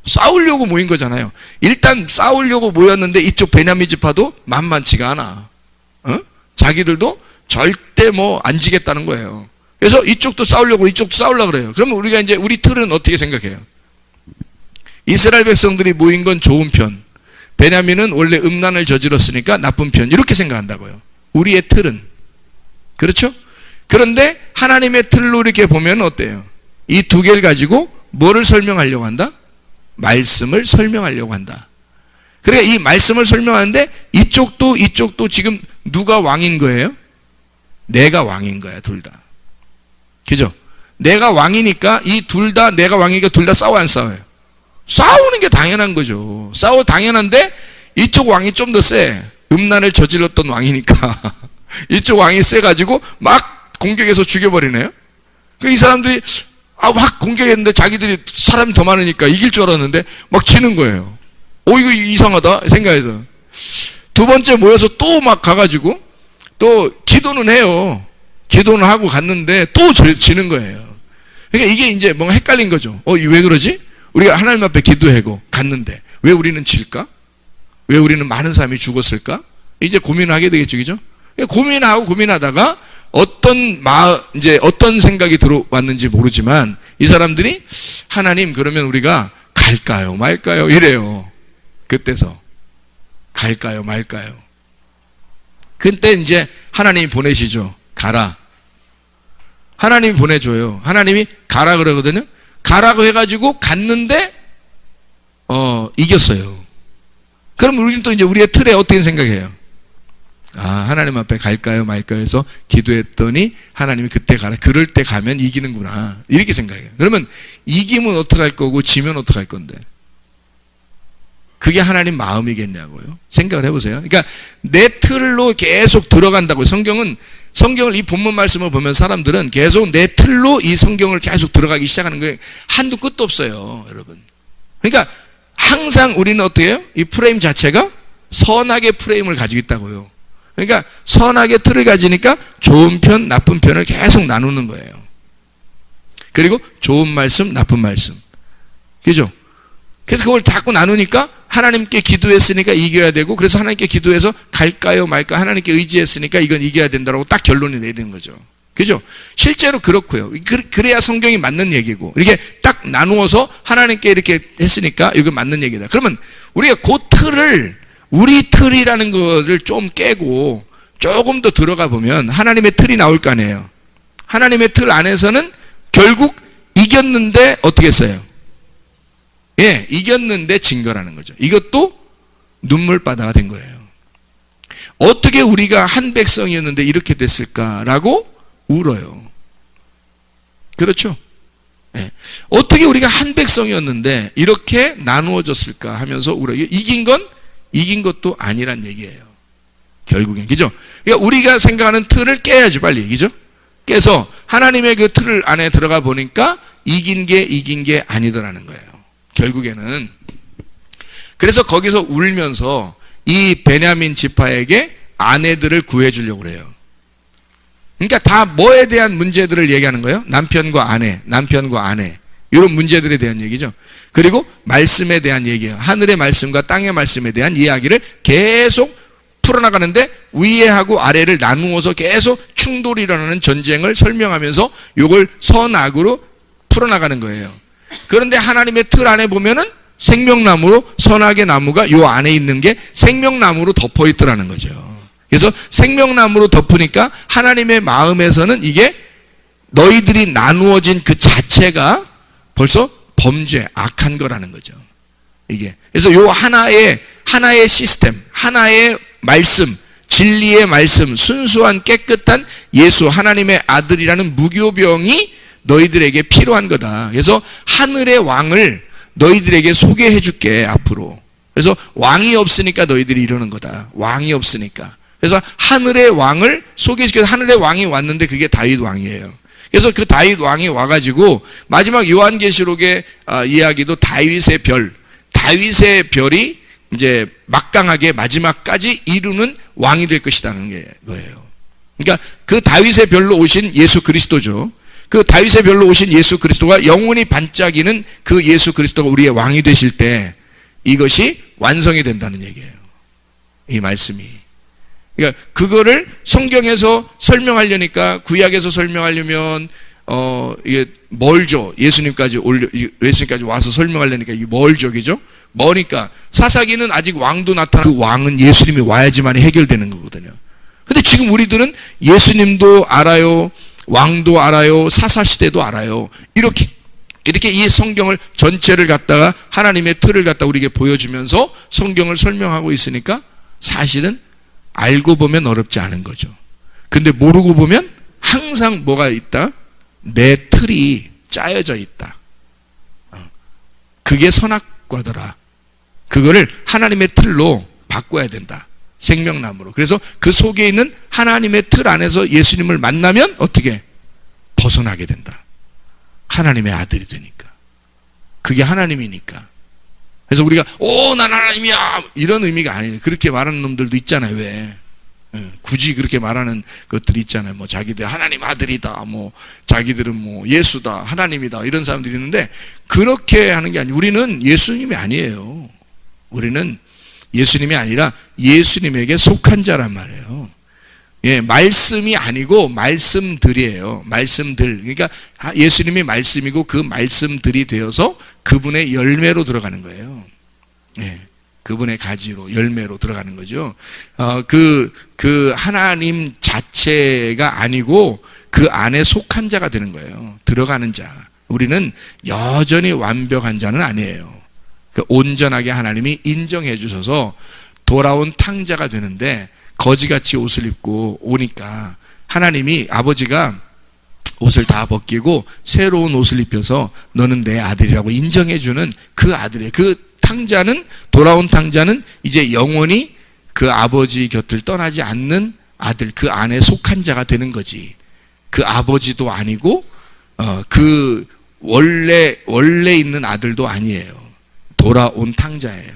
싸우려고 모인 거잖아요. 일단 싸우려고 모였는데 이쪽 베냐민 지파도 만만치가 않아. 자기들도 절대 뭐 안 지겠다는 거예요. 그래서 이쪽도 싸우려고 이쪽도 싸우려고 그래요. 그러면 우리가 이제 우리 틀은 어떻게 생각해요? 이스라엘 백성들이 모인 건 좋은 편, 베냐민은 원래 음란을 저질렀으니까 나쁜 편, 이렇게 생각한다고요. 우리의 틀은. 그렇죠? 그런데 하나님의 틀로 이렇게 보면 어때요? 이 두 개를 가지고 뭐를 설명하려고 한다? 말씀을 설명하려고 한다. 그러니까 이 말씀을 설명하는데 이쪽도 지금 누가 왕인 거예요? 내가 왕인 거야, 둘 다. 그죠? 내가 왕이니까 이 둘 다, 내가 왕이니까 둘 다 싸워 안 싸워요? 싸우는 게 당연한 거죠. 싸워 당연한데 이쪽 왕이 좀 더 세. 음란을 저질렀던 왕이니까 이쪽 왕이 세가지고 막 공격해서 죽여버리네요. 이 사람들이 확 공격했는데 자기들이 사람이 더 많으니까 이길 줄 알았는데 막 지는 거예요. 이거 이상하다 생각해서 두 번째 모여서 또 막 가가지고 또 기도는 해요. 기도는 하고 갔는데 또 지는 거예요. 그러니까 이게 이제 뭔가 헷갈린 거죠. 왜 그러지? 우리가 하나님 앞에 기도하고 갔는데 왜 우리는 질까? 왜 우리는 많은 사람이 죽었을까? 이제 고민하게 되겠죠, 그죠? 고민하다가 어떤 생각이 들어왔는지 모르지만 이 사람들이 하나님, 그러면 우리가 갈까요 말까요? 이래요. 그때서 갈까요 말까요? 그때 이제 하나님이 보내시죠. 가라. 하나님이 보내줘요. 하나님이 가라 그러거든요. 가라고 해가지고 갔는데 이겼어요. 그럼 우리는 또 이제 우리의 틀에 어떻게 생각해요? 하나님 앞에 갈까요 말까요 해서 기도했더니 하나님이 그때 가라. 그럴 때 가면 이기는구나. 이렇게 생각해요. 그러면 이기면 어떡할 거고 지면 어떡할 건데? 그게 하나님 마음이겠냐고요. 생각을 해보세요. 그러니까 내 틀로 계속 들어간다고요. 성경을 이 본문 말씀을 보면 사람들은 계속 내 틀로 이 성경을 계속 들어가기 시작하는 거예요. 한도 끝도 없어요, 여러분. 그러니까 항상 우리는 어떻게 해요? 이 프레임 자체가 선악의 프레임을 가지고 있다고요. 그러니까 선악의 틀을 가지니까 좋은 편, 나쁜 편을 계속 나누는 거예요. 그리고 좋은 말씀, 나쁜 말씀. 그죠? 그래서 그걸 자꾸 나누니까 하나님께 기도했으니까 이겨야 되고, 그래서 하나님께 기도해서 갈까요 말까 하나님께 의지했으니까 이건 이겨야 된다고 딱 결론이 내리는 거죠. 그죠? 실제로 그렇고요. 그래야 성경이 맞는 얘기고, 이렇게 딱 나누어서 하나님께 이렇게 했으니까 이건 맞는 얘기다. 그러면 우리가 그 틀을, 우리 틀이라는 것을 좀 깨고 조금 더 들어가 보면 하나님의 틀이 나올 거 아니에요. 하나님의 틀 안에서는 결국 이겼는데 어떻게 했어요? 이겼는데 진 거라는 거죠. 이것도 눈물바다가 된 거예요. 어떻게 우리가 한 백성이었는데 이렇게 됐을까라고 울어요. 그렇죠? 어떻게 우리가 한 백성이었는데 이렇게 나누어졌을까 하면서 울어요. 이긴 것도 아니란 얘기예요. 결국엔. 그죠? 그러니까 우리가 생각하는 틀을 깨야지, 빨리. 그죠? 깨서 하나님의 그 틀 안에 들어가 보니까 이긴 게 아니더라는 거예요. 결국에는. 그래서 거기서 울면서 이 베냐민 지파에게 아내들을 구해주려고 그래요. 그러니까 다 뭐에 대한 문제들을 얘기하는 거예요? 남편과 아내 이런 문제들에 대한 얘기죠. 그리고 말씀에 대한 얘기예요. 하늘의 말씀과 땅의 말씀에 대한 이야기를 계속 풀어나가는데 위에하고 아래를 나누어서 계속 충돌이 일어나는 전쟁을 설명하면서 이걸 선악으로 풀어나가는 거예요. 그런데 하나님의 틀 안에 보면은 생명나무로, 선악의 나무가 요 안에 있는 게 생명나무로 덮어 있더라는 거죠. 그래서 생명나무로 덮으니까 하나님의 마음에서는 이게 너희들이 나누어진 그 자체가 벌써 범죄, 악한 거라는 거죠. 이게. 그래서 요 하나의 시스템, 하나의 말씀, 진리의 말씀, 순수한 깨끗한 예수, 하나님의 아들이라는 무교병이 너희들에게 필요한 거다. 그래서 하늘의 왕을 너희들에게 소개해 줄게, 앞으로. 그래서 왕이 없으니까 너희들이 이러는 거다. 왕이 없으니까. 그래서 하늘의 왕을 소개시켜서 하늘의 왕이 왔는데 그게 다윗 왕이에요. 그래서 그 다윗 왕이 와가지고 마지막 요한계시록의 이야기도 다윗의 별이 이제 막강하게 마지막까지 이루는 왕이 될 것이라는 거예요. 그러니까 그 다윗의 별로 오신 예수 그리스도죠. 그 다윗의 별로 오신 예수 그리스도가 영원히 반짝이는 그 예수 그리스도가 우리의 왕이 되실 때 이것이 완성이 된다는 얘기예요. 이 말씀이. 그러니까 그거를 성경에서 설명하려니까, 구약에서 설명하려면 이게 멀죠. 예수님까지 와서 설명하려니까 이게 멀죠, 그죠? 머니까 사사기는 아직 왕도 나타나, 그 왕은 예수님이 와야지만 해결되는 거거든요. 근데 지금 우리들은 예수님도 알아요, 왕도 알아요, 사사시대도 알아요. 이렇게 이 성경을 전체를 갖다가 하나님의 틀을 갖다 우리에게 보여주면서 성경을 설명하고 있으니까 사실은 알고 보면 어렵지 않은 거죠. 근데 모르고 보면 항상 뭐가 있다? 내 틀이 짜여져 있다. 그게 선악과더라. 그거를 하나님의 틀로 바꿔야 된다. 생명나무로. 그래서 그 속에 있는 하나님의 틀 안에서 예수님을 만나면 어떻게? 벗어나게 된다. 하나님의 아들이 되니까. 그게 하나님이니까. 그래서 우리가 난 하나님이야 이런 의미가 아니에요. 그렇게 말하는 놈들도 있잖아요. 왜? 굳이 그렇게 말하는 것들이 있잖아요. 뭐 자기들 하나님 아들이다, 뭐 자기들은 뭐 예수다, 하나님이다, 이런 사람들이 있는데, 그렇게 하는 게 아니에요. 우리는 예수님이 아니에요. 우리는 예수님이 아니라 예수님에게 속한 자란 말이에요. 예, 말씀이 아니고 말씀들이에요. 말씀들. 그러니까 예수님이 말씀이고 그 말씀들이 되어서 그분의 열매로 들어가는 거예요. 예, 그분의 가지로, 열매로 들어가는 거죠. 그 하나님 자체가 아니고 그 안에 속한 자가 되는 거예요. 들어가는 자. 우리는 여전히 완벽한 자는 아니에요. 온전하게 하나님이 인정해 주셔서 돌아온 탕자가 되는데, 거지같이 옷을 입고 오니까 하나님이, 아버지가 옷을 다 벗기고 새로운 옷을 입혀서 너는 내 아들이라고 인정해 주는 그 아들이에요. 그 탕자는, 돌아온 탕자는 이제 영원히 그 아버지 곁을 떠나지 않는 아들, 그 안에 속한 자가 되는 거지. 그 아버지도 아니고 그 원래 있는 아들도 아니에요. 돌아온 탕자예요.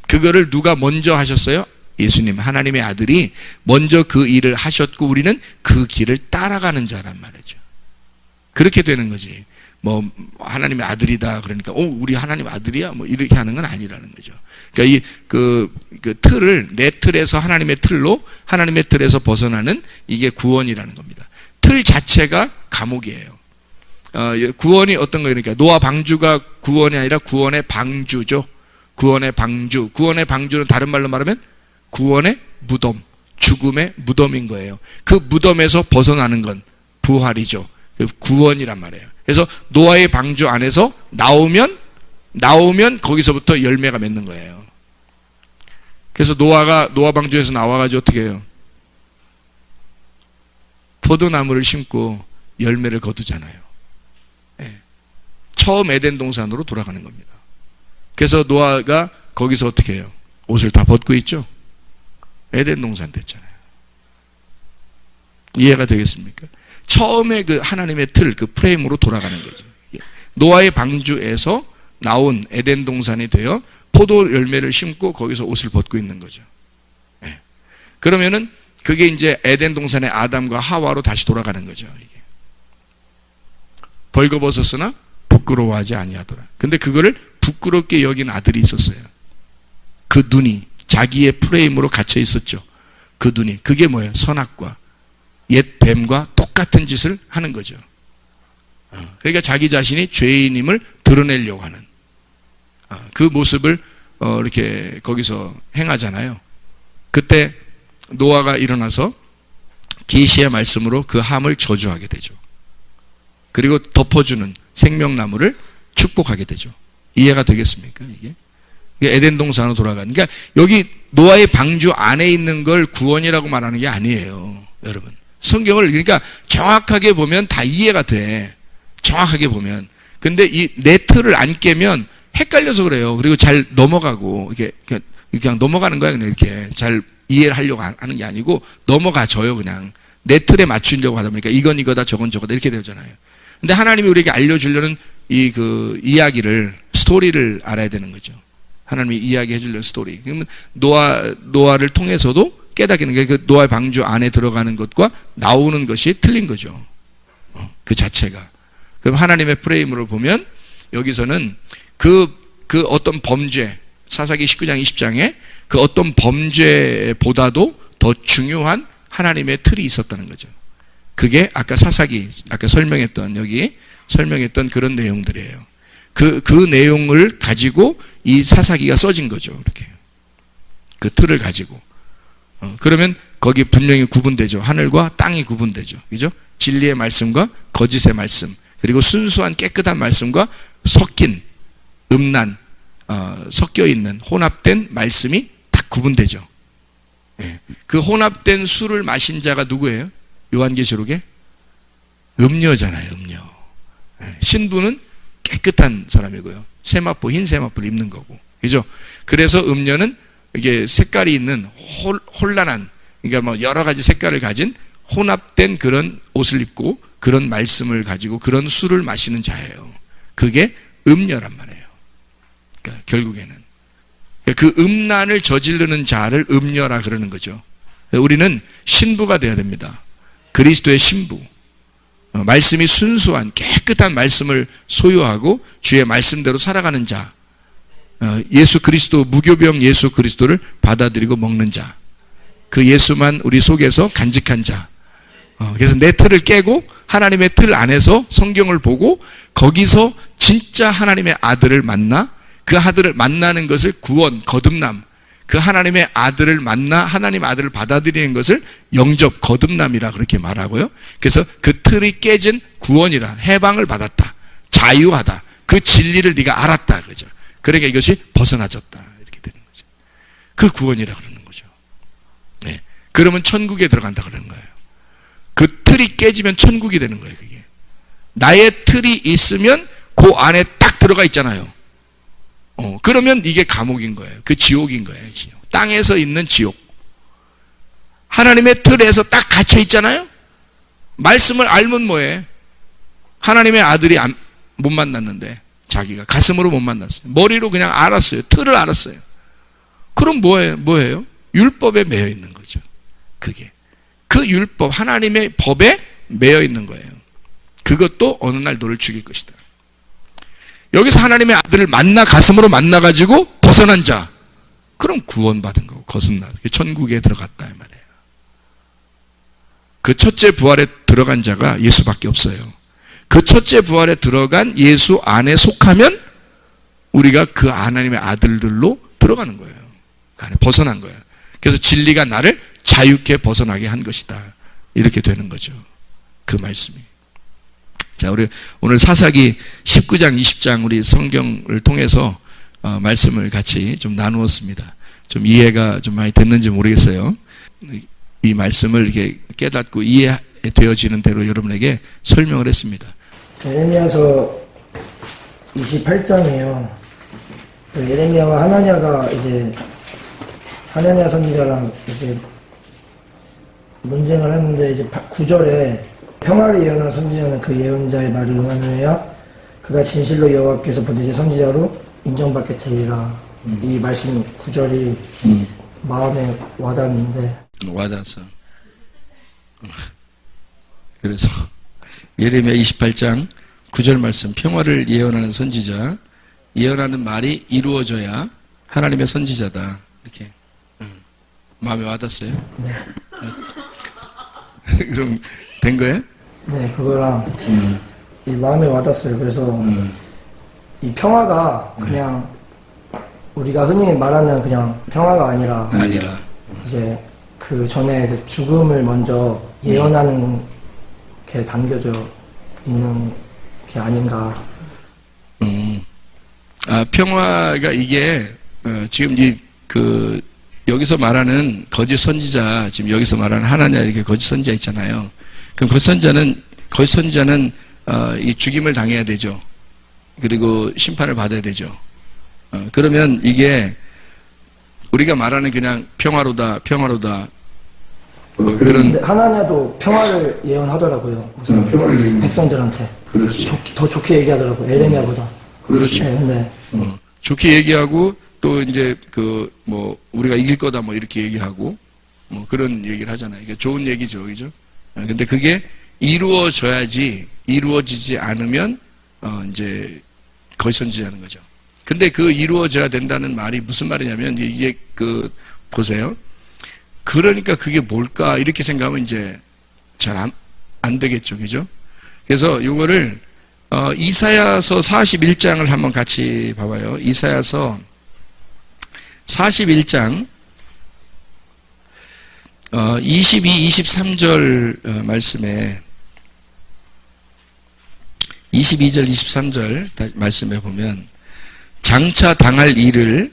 그거를 누가 먼저 하셨어요? 예수님, 하나님의 아들이 먼저 그 일을 하셨고 우리는 그 길을 따라가는 자란 말이죠. 그렇게 되는 거지. 뭐 하나님의 아들이다 그러니까 우리 하나님 아들이야 뭐 이렇게 하는 건 아니라는 거죠. 그러니까 그 틀을, 내 틀에서 하나님의 틀로, 하나님의 틀에서 벗어나는, 이게 구원이라는 겁니다. 틀 자체가 감옥이에요. 구원이 어떤 거예요? 그러니까 노아 방주가 구원이 아니라 구원의 방주죠. 구원의 방주. 구원의 방주는 다른 말로 말하면 구원의 무덤, 죽음의 무덤인 거예요. 그 무덤에서 벗어나는 건 부활이죠. 구원이란 말이에요. 그래서 노아의 방주 안에서 나오면 거기서부터 열매가 맺는 거예요. 그래서 노아 방주에서 나와가지고 어떻게 해요? 포도나무를 심고 열매를 거두잖아요. 네. 처음 에덴 동산으로 돌아가는 겁니다. 그래서 노아가 거기서 어떻게 해요? 옷을 다 벗고 있죠? 에덴 동산 됐잖아요. 이해가 되겠습니까? 처음에 그 하나님의 틀, 그 프레임으로 돌아가는 거죠. 노아의 방주에서 나온 에덴 동산이 되어 포도 열매를 심고 거기서 옷을 벗고 있는 거죠. 네. 그러면은 그게 이제 에덴 동산의 아담과 하와로 다시 돌아가는 거죠. 이게. 벌거벗었으나 부끄러워하지 아니하더라. 근데 그거를 부끄럽게 여긴 아들이 있었어요. 그 눈이 자기의 프레임으로 갇혀 있었죠. 그 눈이. 그게 뭐예요? 선악과 옛 뱀과 똑같은 짓을 하는 거죠. 그러니까 자기 자신이 죄인임을 드러내려고 하는 그 모습을 이렇게 거기서 행하잖아요. 그때 노아가 일어나서 계시의 말씀으로 그 함을 저주하게 되죠. 그리고 덮어주는 생명나무를 축복하게 되죠. 이해가 되겠습니까? 이게 에덴 동산으로 돌아가는. 그러니까 여기 노아의 방주 안에 있는 걸 구원이라고 말하는 게 아니에요, 여러분. 성경을 그러니까 정확하게 보면 다 이해가 돼. 정확하게 보면. 근데 이 내 틀을 안 깨면 헷갈려서 그래요. 그리고 잘 넘어가고 이렇게 그냥 넘어가는 거야. 그냥 이렇게 잘 이해를 하려고 하는 게 아니고 넘어가져요. 그냥 내 틀에 맞추려고 하다 보니까 이건 이거다, 저건 저거다 이렇게 되잖아요. 근데 하나님이 우리에게 알려주려는 그 이야기를, 스토리를 알아야 되는 거죠. 하나님이 이야기해 주려는 스토리. 그러면 노아를 통해서도 깨닫기는 게, 그 노아의 방주 안에 들어가는 것과 나오는 것이 틀린 거죠. 그 자체가. 그럼 하나님의 프레임으로 보면 여기서는 그 어떤 범죄, 사사기 19장 20장에 그 어떤 범죄보다도 더 중요한 하나님의 틀이 있었다는 거죠. 그게 아까 사사기, 아까 여기 설명했던 그런 내용들이에요. 그 내용을 가지고 이 사사기가 써진 거죠. 이렇게. 그 틀을 가지고. 그러면 거기 분명히 구분되죠. 하늘과 땅이 구분되죠. 그죠? 진리의 말씀과 거짓의 말씀, 그리고 순수한 깨끗한 말씀과 섞인, 섞여 있는 혼합된 말씀이 딱 구분되죠. 예. 그 혼합된 술을 마신 자가 누구예요? 요한계시록에? 음녀잖아요, 음녀. 예. 신부는 깨끗한 사람이고요. 흰 세마포를 입는 거고. 그죠? 그래서 음녀는 이게 색깔이 있는 혼란한, 그러니까 뭐 여러 가지 색깔을 가진 혼합된 그런 옷을 입고 그런 말씀을 가지고 그런 술을 마시는 자예요. 그게 음녀란 말이에요. 그러니까 결국에는. 그 음란을 저지르는 자를 음녀라 그러는 거죠. 우리는 신부가 되어야 됩니다. 그리스도의 신부. 말씀이 순수한 깨끗한 말씀을 소유하고 주의 말씀대로 살아가는 자. 예수 그리스도, 무교병 예수 그리스도를 받아들이고 먹는 자. 그 예수만 우리 속에서 간직한 자. 그래서 내 틀을 깨고 하나님의 틀 안에서 성경을 보고 거기서 진짜 하나님의 아들을 만나, 그 아들을 만나는 것을 구원, 거듭남, 그 하나님의 아들을 만나 하나님 아들을 받아들이는 것을 영접, 거듭남이라 그렇게 말하고요. 그래서 그 틀이 깨진 구원이라, 해방을 받았다, 자유하다, 그 진리를 네가 알았다, 그죠? 그러니까 이것이 벗어나졌다, 이렇게 되는 거죠. 그 구원이라 그러는 거죠. 네. 그러면 천국에 들어간다 그러는 거예요. 그 틀이 깨지면 천국이 되는 거예요. 그게 나의 틀이 있으면 그 안에 딱 들어가 있잖아요. 그러면 이게 감옥인 거예요. 그 지옥인 거예요. 지옥. 땅에서 있는 지옥. 하나님의 틀에서 딱 갇혀 있잖아요. 말씀을 알면 뭐해? 하나님의 아들이 못 만났는데 자기가 가슴으로 못 만났어요. 머리로 그냥 알았어요. 틀을 알았어요. 그럼 뭐예요? 율법에 매여 있는 거죠. 그게 그 율법, 하나님의 법에 매여 있는 거예요. 그것도 어느 날 너를 죽일 것이다. 여기서 하나님의 아들을 가슴으로 만나가지고 벗어난 자, 그럼 구원받은 거고, 거듭나 천국에 들어갔다 이 말이에요. 그 첫째 부활에 들어간 자가 예수밖에 없어요. 그 첫째 부활에 들어간 예수 안에 속하면 우리가 그 하나님의 아들들로 들어가는 거예요. 그 안에 벗어난 거예요. 그래서 진리가 나를 자유케 벗어나게 한 것이다, 이렇게 되는 거죠. 그 말씀이. 자, 우리 오늘 사사기 19장, 20장 우리 성경을 통해서 말씀을 같이 좀 나누었습니다. 좀 이해가 좀 많이 됐는지 모르겠어요. 이 말씀을 이렇게 깨닫고 이해되어지는 대로 여러분에게 설명을 했습니다. 예레미야서 28장이에요. 예레미야와 하나냐가 이제 하나냐 선지자랑 이제 논쟁을 했는데, 이제 9절에 평화를 예언한 선지자는 그 예언자의 말을 응하느냐 그가 진실로 여호와께서 보내신 선지자로 인정받게 되리라. 이 말씀 9절이 마음에 와닿는데, 와닿았어. 그래서 예레미야 28장 9절 말씀, 평화를 예언하는 선지자, 예언하는 말이 이루어져야 하나님의 선지자다, 이렇게 마음에 와닿았어요? 네. 그럼 된 거예요? 네, 그거랑 이 마음에 와닿았어요. 그래서 이 평화가 그냥 우리가 흔히 말하는 그냥 평화가 아니라 이제 그 전에 그 죽음을 먼저 예언하는 게 담겨져 있는 게 아닌가. 평화가 이게 지금 여기서 말하는 거짓 선지자, 지금 여기서 말하는 하나냐 이렇게 거짓 선지자 있잖아요. 그럼 거짓 선지자는 이 죽임을 당해야 되죠. 그리고 심판을 받아야 되죠. 그러면 이게 우리가 말하는 그냥 평화로다 그런. 하나냐도 평화를 예언하더라고요. 백성들한테. 그렇죠. 더 좋게 얘기하더라고요. 에레미야보다. 그렇죠. 네, 좋게 얘기하고 또 이제 우리가 이길 거다 이렇게 얘기하고 그런 얘기를 하잖아요. 이게 좋은 얘기죠, 그죠? 근데 그게 이루어져야지, 이루어지지 않으면 이제 거짓 선지자는 거죠. 근데 그 이루어져야 된다는 말이 무슨 말이냐면, 이게 보세요. 그러니까 그게 뭘까? 이렇게 생각하면 이제 잘 안 되겠죠. 그죠? 그래서 요거를, 이사야서 41장을 한번 같이 봐봐요. 이사야서 41장, 22, 23절 말씀에 22절, 23절 말씀에 보면 장차 당할 일을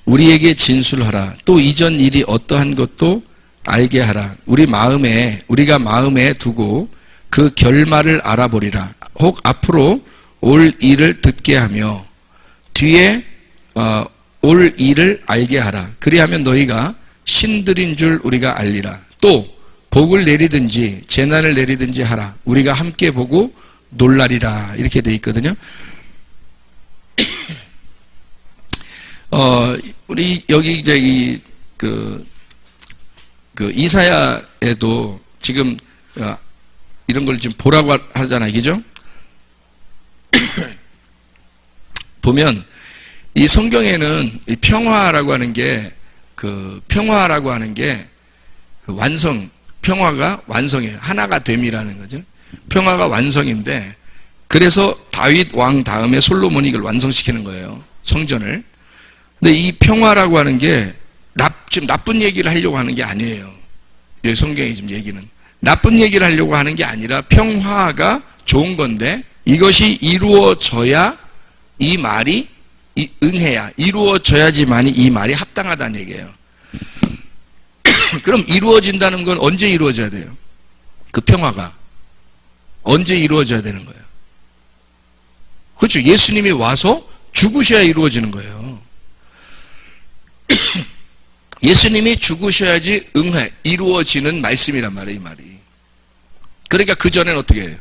우리에게 진술하라. 또 이전 일이 어떠한 것도 알게 하라. 우리가 마음에 두고 그 결말을 알아보리라. 혹 앞으로 올 일을 듣게 하며 뒤에 올 일을 알게 하라. 그리하면 너희가 신들인 줄 우리가 알리라. 또 복을 내리든지 재난을 내리든지 하라. 우리가 함께 보고 놀라리라. 이렇게 돼 있거든요. 우리 여기 이제 이사야에도 지금 이런 걸 지금 보라고 하잖아요. 그죠? 보면 이 성경에는 이 평화라고 하는 게 평화가 완성이에요. 하나가 됨이라는 거죠. 평화가 완성인데, 그래서 다윗 왕 다음에 솔로몬이 이걸 완성시키는 거예요. 성전을. 근데 이 평화라고 하는 게 지금 나쁜 얘기를 하려고 하는 게 아니에요. 여기 성경의 지금 얘기는 나쁜 얘기를 하려고 하는 게 아니라 평화가 좋은 건데, 이것이 이루어져야 이 말이 응해야 이루어져야지만이 이 말이 합당하다는 얘기예요. 그럼 이루어진다는 건 언제 이루어져야 돼요? 그 평화가 언제 이루어져야 되는 거예요? 그렇죠. 예수님이 와서 죽으셔야 이루어지는 거예요. 예수님이 죽으셔야지 이루어지는 말씀이란 말이에요, 이 말이. 그러니까 그 전에는 어떻게 해요?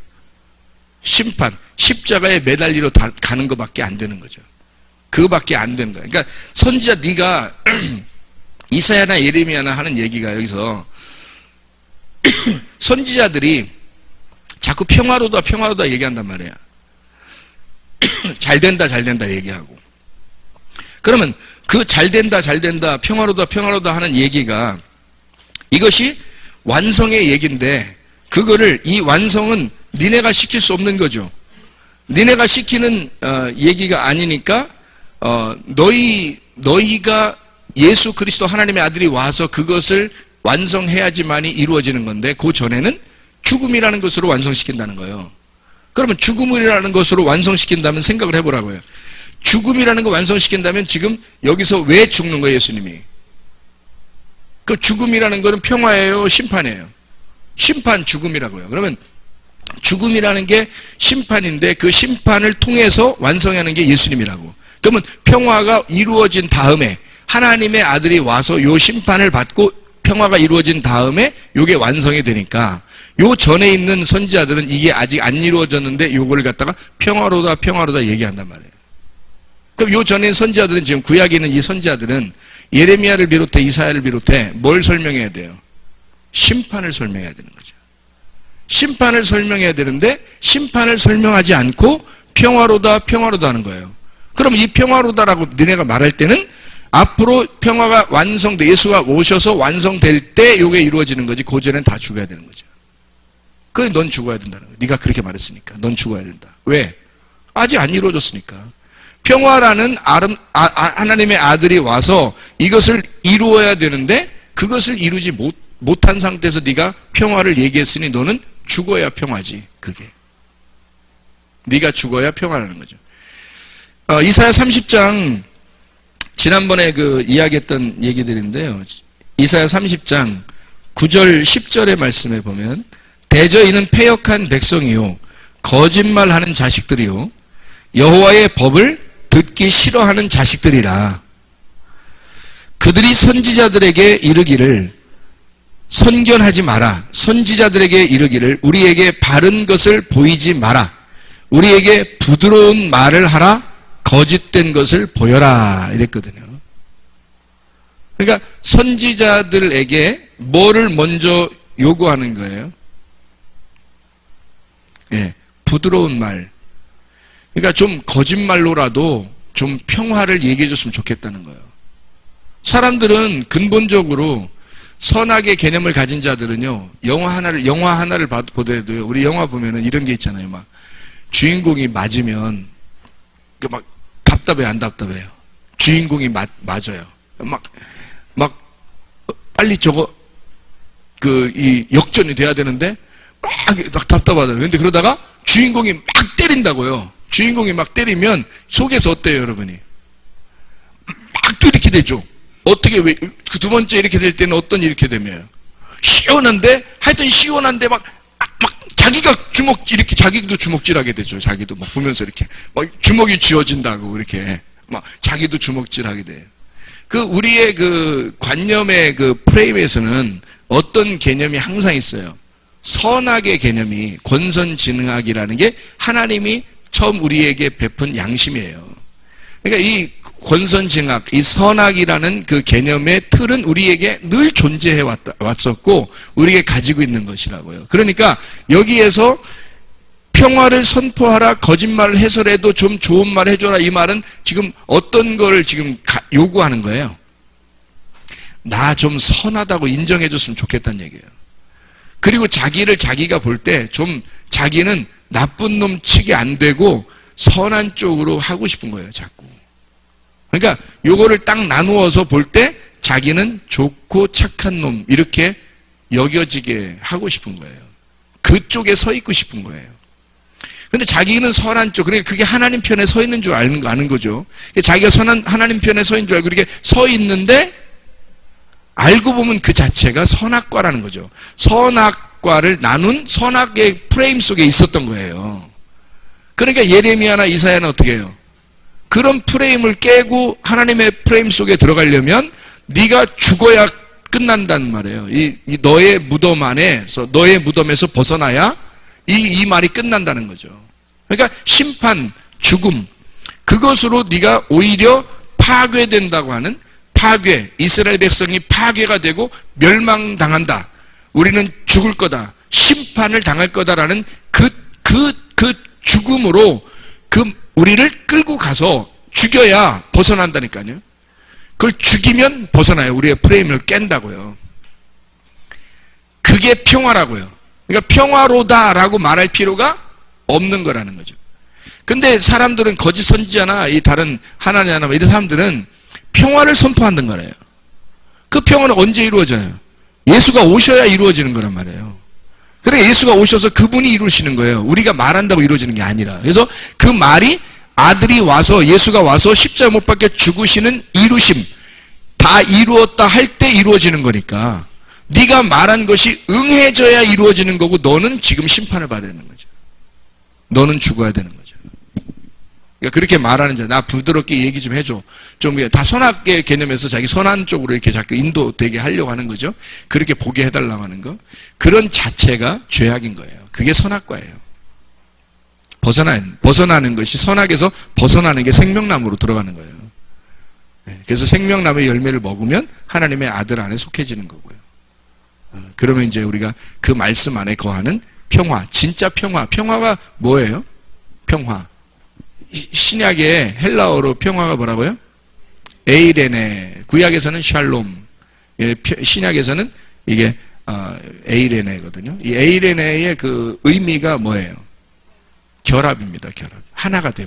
심판, 십자가에 매달리러 가는 것밖에 안 되는 거죠. 그거밖에 안 되는 거예요. 그러니까 선지자 네가 이사야나 예레미야나 하는 얘기가 여기서 선지자들이 자꾸 평화로다 얘기한단 말이야. 잘된다 얘기하고. 그러면 그 잘된다 평화로다 하는 얘기가 이것이 완성의 얘기인데, 그거를 이 완성은 니네가 시킬 수 없는 거죠. 니네가 시키는 얘기가 아니니까 너희가 예수 그리스도 하나님의 아들이 와서 그것을 완성해야지만이 이루어지는 건데, 그 전에는 죽음이라는 것으로 완성시킨다는 거예요. 그러면 죽음이라는 것으로 완성시킨다면 생각을 해보라고요. 죽음이라는 거 완성시킨다면 지금 여기서 왜 죽는 거예요, 예수님이? 그 죽음이라는 거는 평화예요, 심판이에요? 심판, 죽음이라고요. 그러면 죽음이라는 게 심판인데, 그 심판을 통해서 완성하는 게 예수님이라고. 그러면 평화가 이루어진 다음에 하나님의 아들이 와서 요 심판을 받고 평화가 이루어진 다음에 요게 완성이 되니까, 요 전에 있는 선지자들은 이게 아직 안 이루어졌는데 요걸 갖다가 평화로다 얘기한단 말이에요. 그럼 요 전에 있는 선지자들은, 지금 구약에 있는 이 선지자들은 예레미야를 비롯해 이사야를 비롯해 뭘 설명해야 돼요? 심판을 설명해야 되는 거죠. 심판을 설명해야 되는데, 심판을 설명하지 않고 평화로다 하는 거예요. 그럼 이 평화로다라고 너네가 말할 때는 앞으로 평화가 완성돼, 예수가 오셔서 완성될 때 요게 이루어지는 거지, 그 전엔 다 죽어야 되는 거죠. 그래, 넌 죽어야 된다는 거예요. 네가 그렇게 말했으니까 넌 죽어야 된다. 왜? 아직 안 이루어졌으니까. 평화라는 하나님의 아들이 와서 이것을 이루어야 되는데, 그것을 이루지 못한 상태에서 네가 평화를 얘기했으니 너는 죽어야 평화지. 그게 네가 죽어야 평화라는 거죠. 이사야 30장, 지난번에 이야기했던 얘기들인데요. 이사야 30장 9절 10절의 말씀에 보면, 대저 이는 패역한 백성이요 거짓말하는 자식들이요 여호와의 법을 듣기 싫어하는 자식들이라. 그들이 선지자들에게 이르기를 선견하지 마라. 선지자들에게 이르기를 우리에게 바른 것을 보이지 마라. 우리에게 부드러운 말을 하라. 거짓된 것을 보여라. 이랬거든요. 그러니까 선지자들에게 뭐를 먼저 요구하는 거예요? 예, 부드러운 말. 그러니까 좀 거짓말로라도 좀 평화를 얘기해 줬으면 좋겠다는 거예요. 사람들은 근본적으로 선악의 개념을 가진 자들은요, 영화 하나를 보더라도요, 우리 영화 보면은 이런 게 있잖아요. 막, 주인공이 맞으면, 막, 답답해요, 안 답답해요? 주인공이 맞아요. 막, 빨리 이 역전이 돼야 되는데, 막 답답하다. 근데 그러다가 주인공이 막 때린다고요. 주인공이 막 때리면 속에서 어때요, 여러분이? 막 또 이렇게 되죠. 어떻게, 그 두 번째 이렇게 될 때는 어떤 이렇게 되면? 시원한데, 하여튼 시원한데 막 자기가 자기도 주먹질하게 되죠. 자기도 막 보면서 이렇게. 막 주먹이 쥐어진다고, 이렇게. 막 자기도 주먹질하게 돼요. 우리의 관념의 프레임에서는 어떤 개념이 항상 있어요. 선악의 개념이 권선징악이라는 게 하나님이 처음 우리에게 베푼 양심이에요. 그러니까 이 권선징악, 이 선악이라는 그 개념의 틀은 우리에게 늘 존재해 왔었고 우리에게 가지고 있는 것이라고요. 그러니까 여기에서 평화를 선포하라, 거짓말을 해서라도 좀 좋은 말 해줘라, 이 말은 지금 어떤 거를 지금 요구하는 거예요. 나 좀 선하다고 인정해줬으면 좋겠다는 얘기예요. 그리고 자기가 볼 때 좀 자기는 나쁜 놈 치게 안 되고 선한 쪽으로 하고 싶은 거예요, 자꾸. 그러니까 요거를 딱 나누어서 볼 때 자기는 좋고 착한 놈 이렇게 여겨지게 하고 싶은 거예요. 그쪽에 서 있고 싶은 거예요. 근데 자기는 선한 쪽, 그러니까 그게 하나님 편에 서 있는 줄 아는 거죠. 자기가 하나님 편에 서 있는 줄 알고 이렇게 서 있는데 알고 보면 그 자체가 선악과라는 거죠. 선악과를 나눈 선악의 프레임 속에 있었던 거예요. 그러니까 예레미야나 이사야는 어떻게 해요? 그런 프레임을 깨고 하나님의 프레임 속에 들어가려면 네가 죽어야 끝난다는 말이에요. 이 너의 무덤 안에서, 너의 무덤에서 벗어나야 이 말이 끝난다는 거죠. 그러니까 심판, 죽음, 그것으로 네가 오히려 파괴된다고 하는 파괴, 이스라엘 백성이 파괴가 되고 멸망당한다. 우리는 죽을 거다. 심판을 당할 거다라는 그 죽음으로 우리를 끌고 가서 죽여야 벗어난다니까요. 그걸 죽이면 벗어나요. 우리의 프레임을 깬다고요. 그게 평화라고요. 그러니까 평화로다라고 말할 필요가 없는 거라는 거죠. 근데 사람들은 거짓 선지자나 이 다른 하나냐나 이런 사람들은 평화를 선포한다는 거예요. 그 평화는 언제 이루어져요? 예수가 오셔야 이루어지는 거란 말이에요. 그러니까 예수가 오셔서 그분이 이루시는 거예요. 우리가 말한다고 이루어지는 게 아니라. 그래서 그 말이 아들이 와서, 예수가 와서 십자가 못 박혀 죽으시는 이루심, 다 이루었다 할 때 이루어지는 거니까 네가 말한 것이 응해져야 이루어지는 거고 너는 지금 심판을 받아야 되는 거죠. 너는 죽어야 되는 거죠. 그러니까 그렇게 말하는 자, 나 부드럽게 얘기 좀 해줘. 좀 다 선악의 개념에서 자기 선한 쪽으로 이렇게 자꾸 인도되게 하려고 하는 거죠. 그렇게 보게 해달라고 하는 거. 그런 자체가 죄악인 거예요. 그게 선악과예요. 벗어나는 것이, 선악에서 벗어나는 게 생명나무로 들어가는 거예요. 그래서 생명나무의 열매를 먹으면 하나님의 아들 안에 속해지는 거고요. 그러면 이제 우리가 그 말씀 안에 거하는 평화, 진짜 평화. 평화가 뭐예요? 평화. 신약의 헬라어로 평화가 뭐라고요? 에이레네. 구약에서는 샬롬. 신약에서는 이게 에이레네거든요. 이 에이레네의 그 의미가 뭐예요? 결합입니다. 결합. 하나가 됨.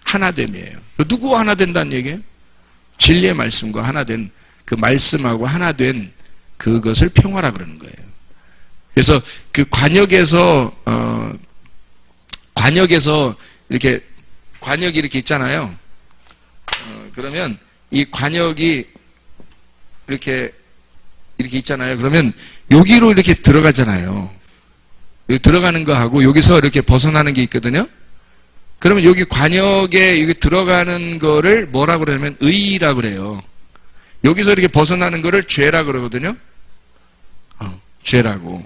하나됨이에요. 누구와 하나 된다는 얘기예요? 진리의 말씀과 하나 된, 그 말씀하고 하나 된 그것을 평화라 그러는 거예요. 그래서 그 관역에서 이렇게 관역이 이렇게 있잖아요. 그러면 이 관역이 이렇게 있잖아요. 그러면 여기로 이렇게 들어가잖아요. 여기 들어가는 거하고 여기서 이렇게 벗어나는 게 있거든요. 그러면 여기 관역에 여기 들어가는 거를 뭐라 그러냐면 의라 그래요. 여기서 이렇게 벗어나는 거를 죄라 그러거든요. 죄라고.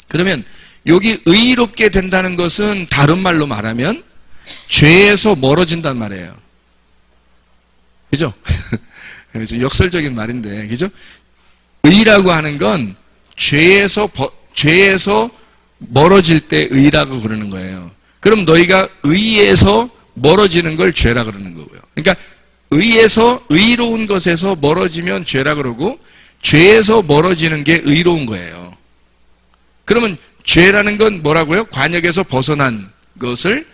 그러면 여기 의롭게 된다는 것은 다른 말로 말하면 죄에서 멀어진단 말이에요. 그죠? 그래서 역설적인 말인데, 그죠? 의라고 하는 건 죄에서 멀어질 때 의라고 그러는 거예요. 그럼 너희가 의에서 멀어지는 걸 죄라 그러는 거고요. 그러니까 의로운 것에서 멀어지면 죄라 그러고, 죄에서 멀어지는 게 의로운 거예요. 그러면 죄라는 건 뭐라고요? 관역에서 벗어난 것을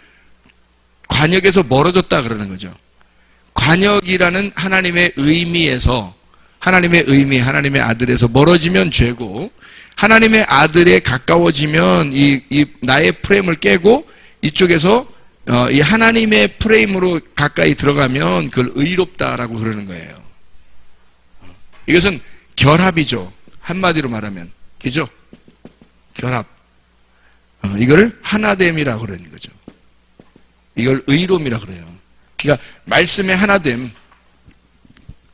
관역에서 멀어졌다 그러는 거죠. 관역이라는 하나님의 의미에서 하나님의 의미, 하나님의 아들에서 멀어지면 죄고 하나님의 아들에 가까워지면 이 나의 프레임을 깨고 이쪽에서 이 하나님의 프레임으로 가까이 들어가면 그걸 의롭다라고 그러는 거예요. 이것은 결합이죠. 한마디로 말하면. 그죠? 결합. 이걸 하나됨이라고 그러는 거죠. 이걸 의로움이라고 그래요. 그러니까 말씀의 하나됨.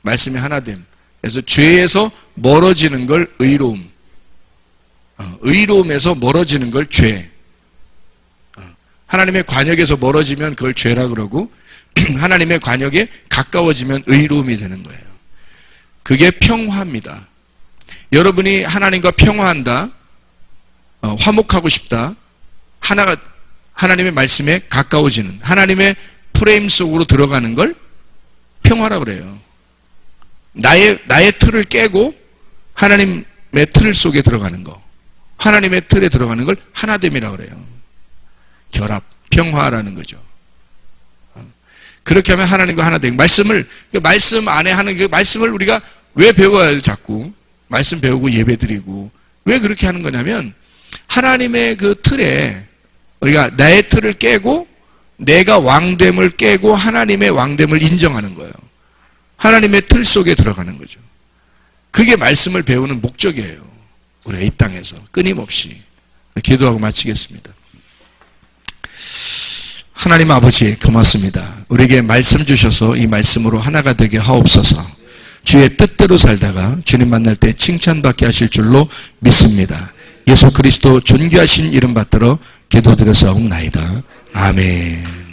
말씀의 하나됨. 그래서 죄에서 멀어지는 걸 의로움. 의로움에서 멀어지는 걸 죄. 하나님의 관역에서 멀어지면 그걸 죄라 그러고 하나님의 관역에 가까워지면 의로움이 되는 거예요. 그게 평화입니다. 여러분이 하나님과 평화한다, 화목하고 싶다, 하나님의 말씀에 가까워지는 하나님의 프레임 속으로 들어가는 걸 평화라고 그래요. 나의 틀을 깨고 하나님의 틀 속에 들어가는 거, 하나님의 틀에 들어가는 걸 하나됨이라고 그래요. 결합, 평화라는 거죠. 그렇게 하면 하나님과 하나됨. 말씀 안에 하는 그 말씀을 우리가 왜 배워야 해요, 자꾸? 말씀 배우고 예배 드리고. 왜 그렇게 하는 거냐면, 하나님의 그 틀에, 우리가 나의 틀을 깨고, 내가 왕됨을 깨고, 하나님의 왕됨을 인정하는 거예요. 하나님의 틀 속에 들어가는 거죠. 그게 말씀을 배우는 목적이에요. 우리가 이 땅에서. 끊임없이. 기도하고 마치겠습니다. 하나님 아버지 고맙습니다. 우리에게 말씀 주셔서 이 말씀으로 하나가 되게 하옵소서. 주의 뜻대로 살다가 주님 만날 때 칭찬받게 하실 줄로 믿습니다. 예수 그리스도 존귀하신 이름 받들어 기도드려사옵나이다. 아멘.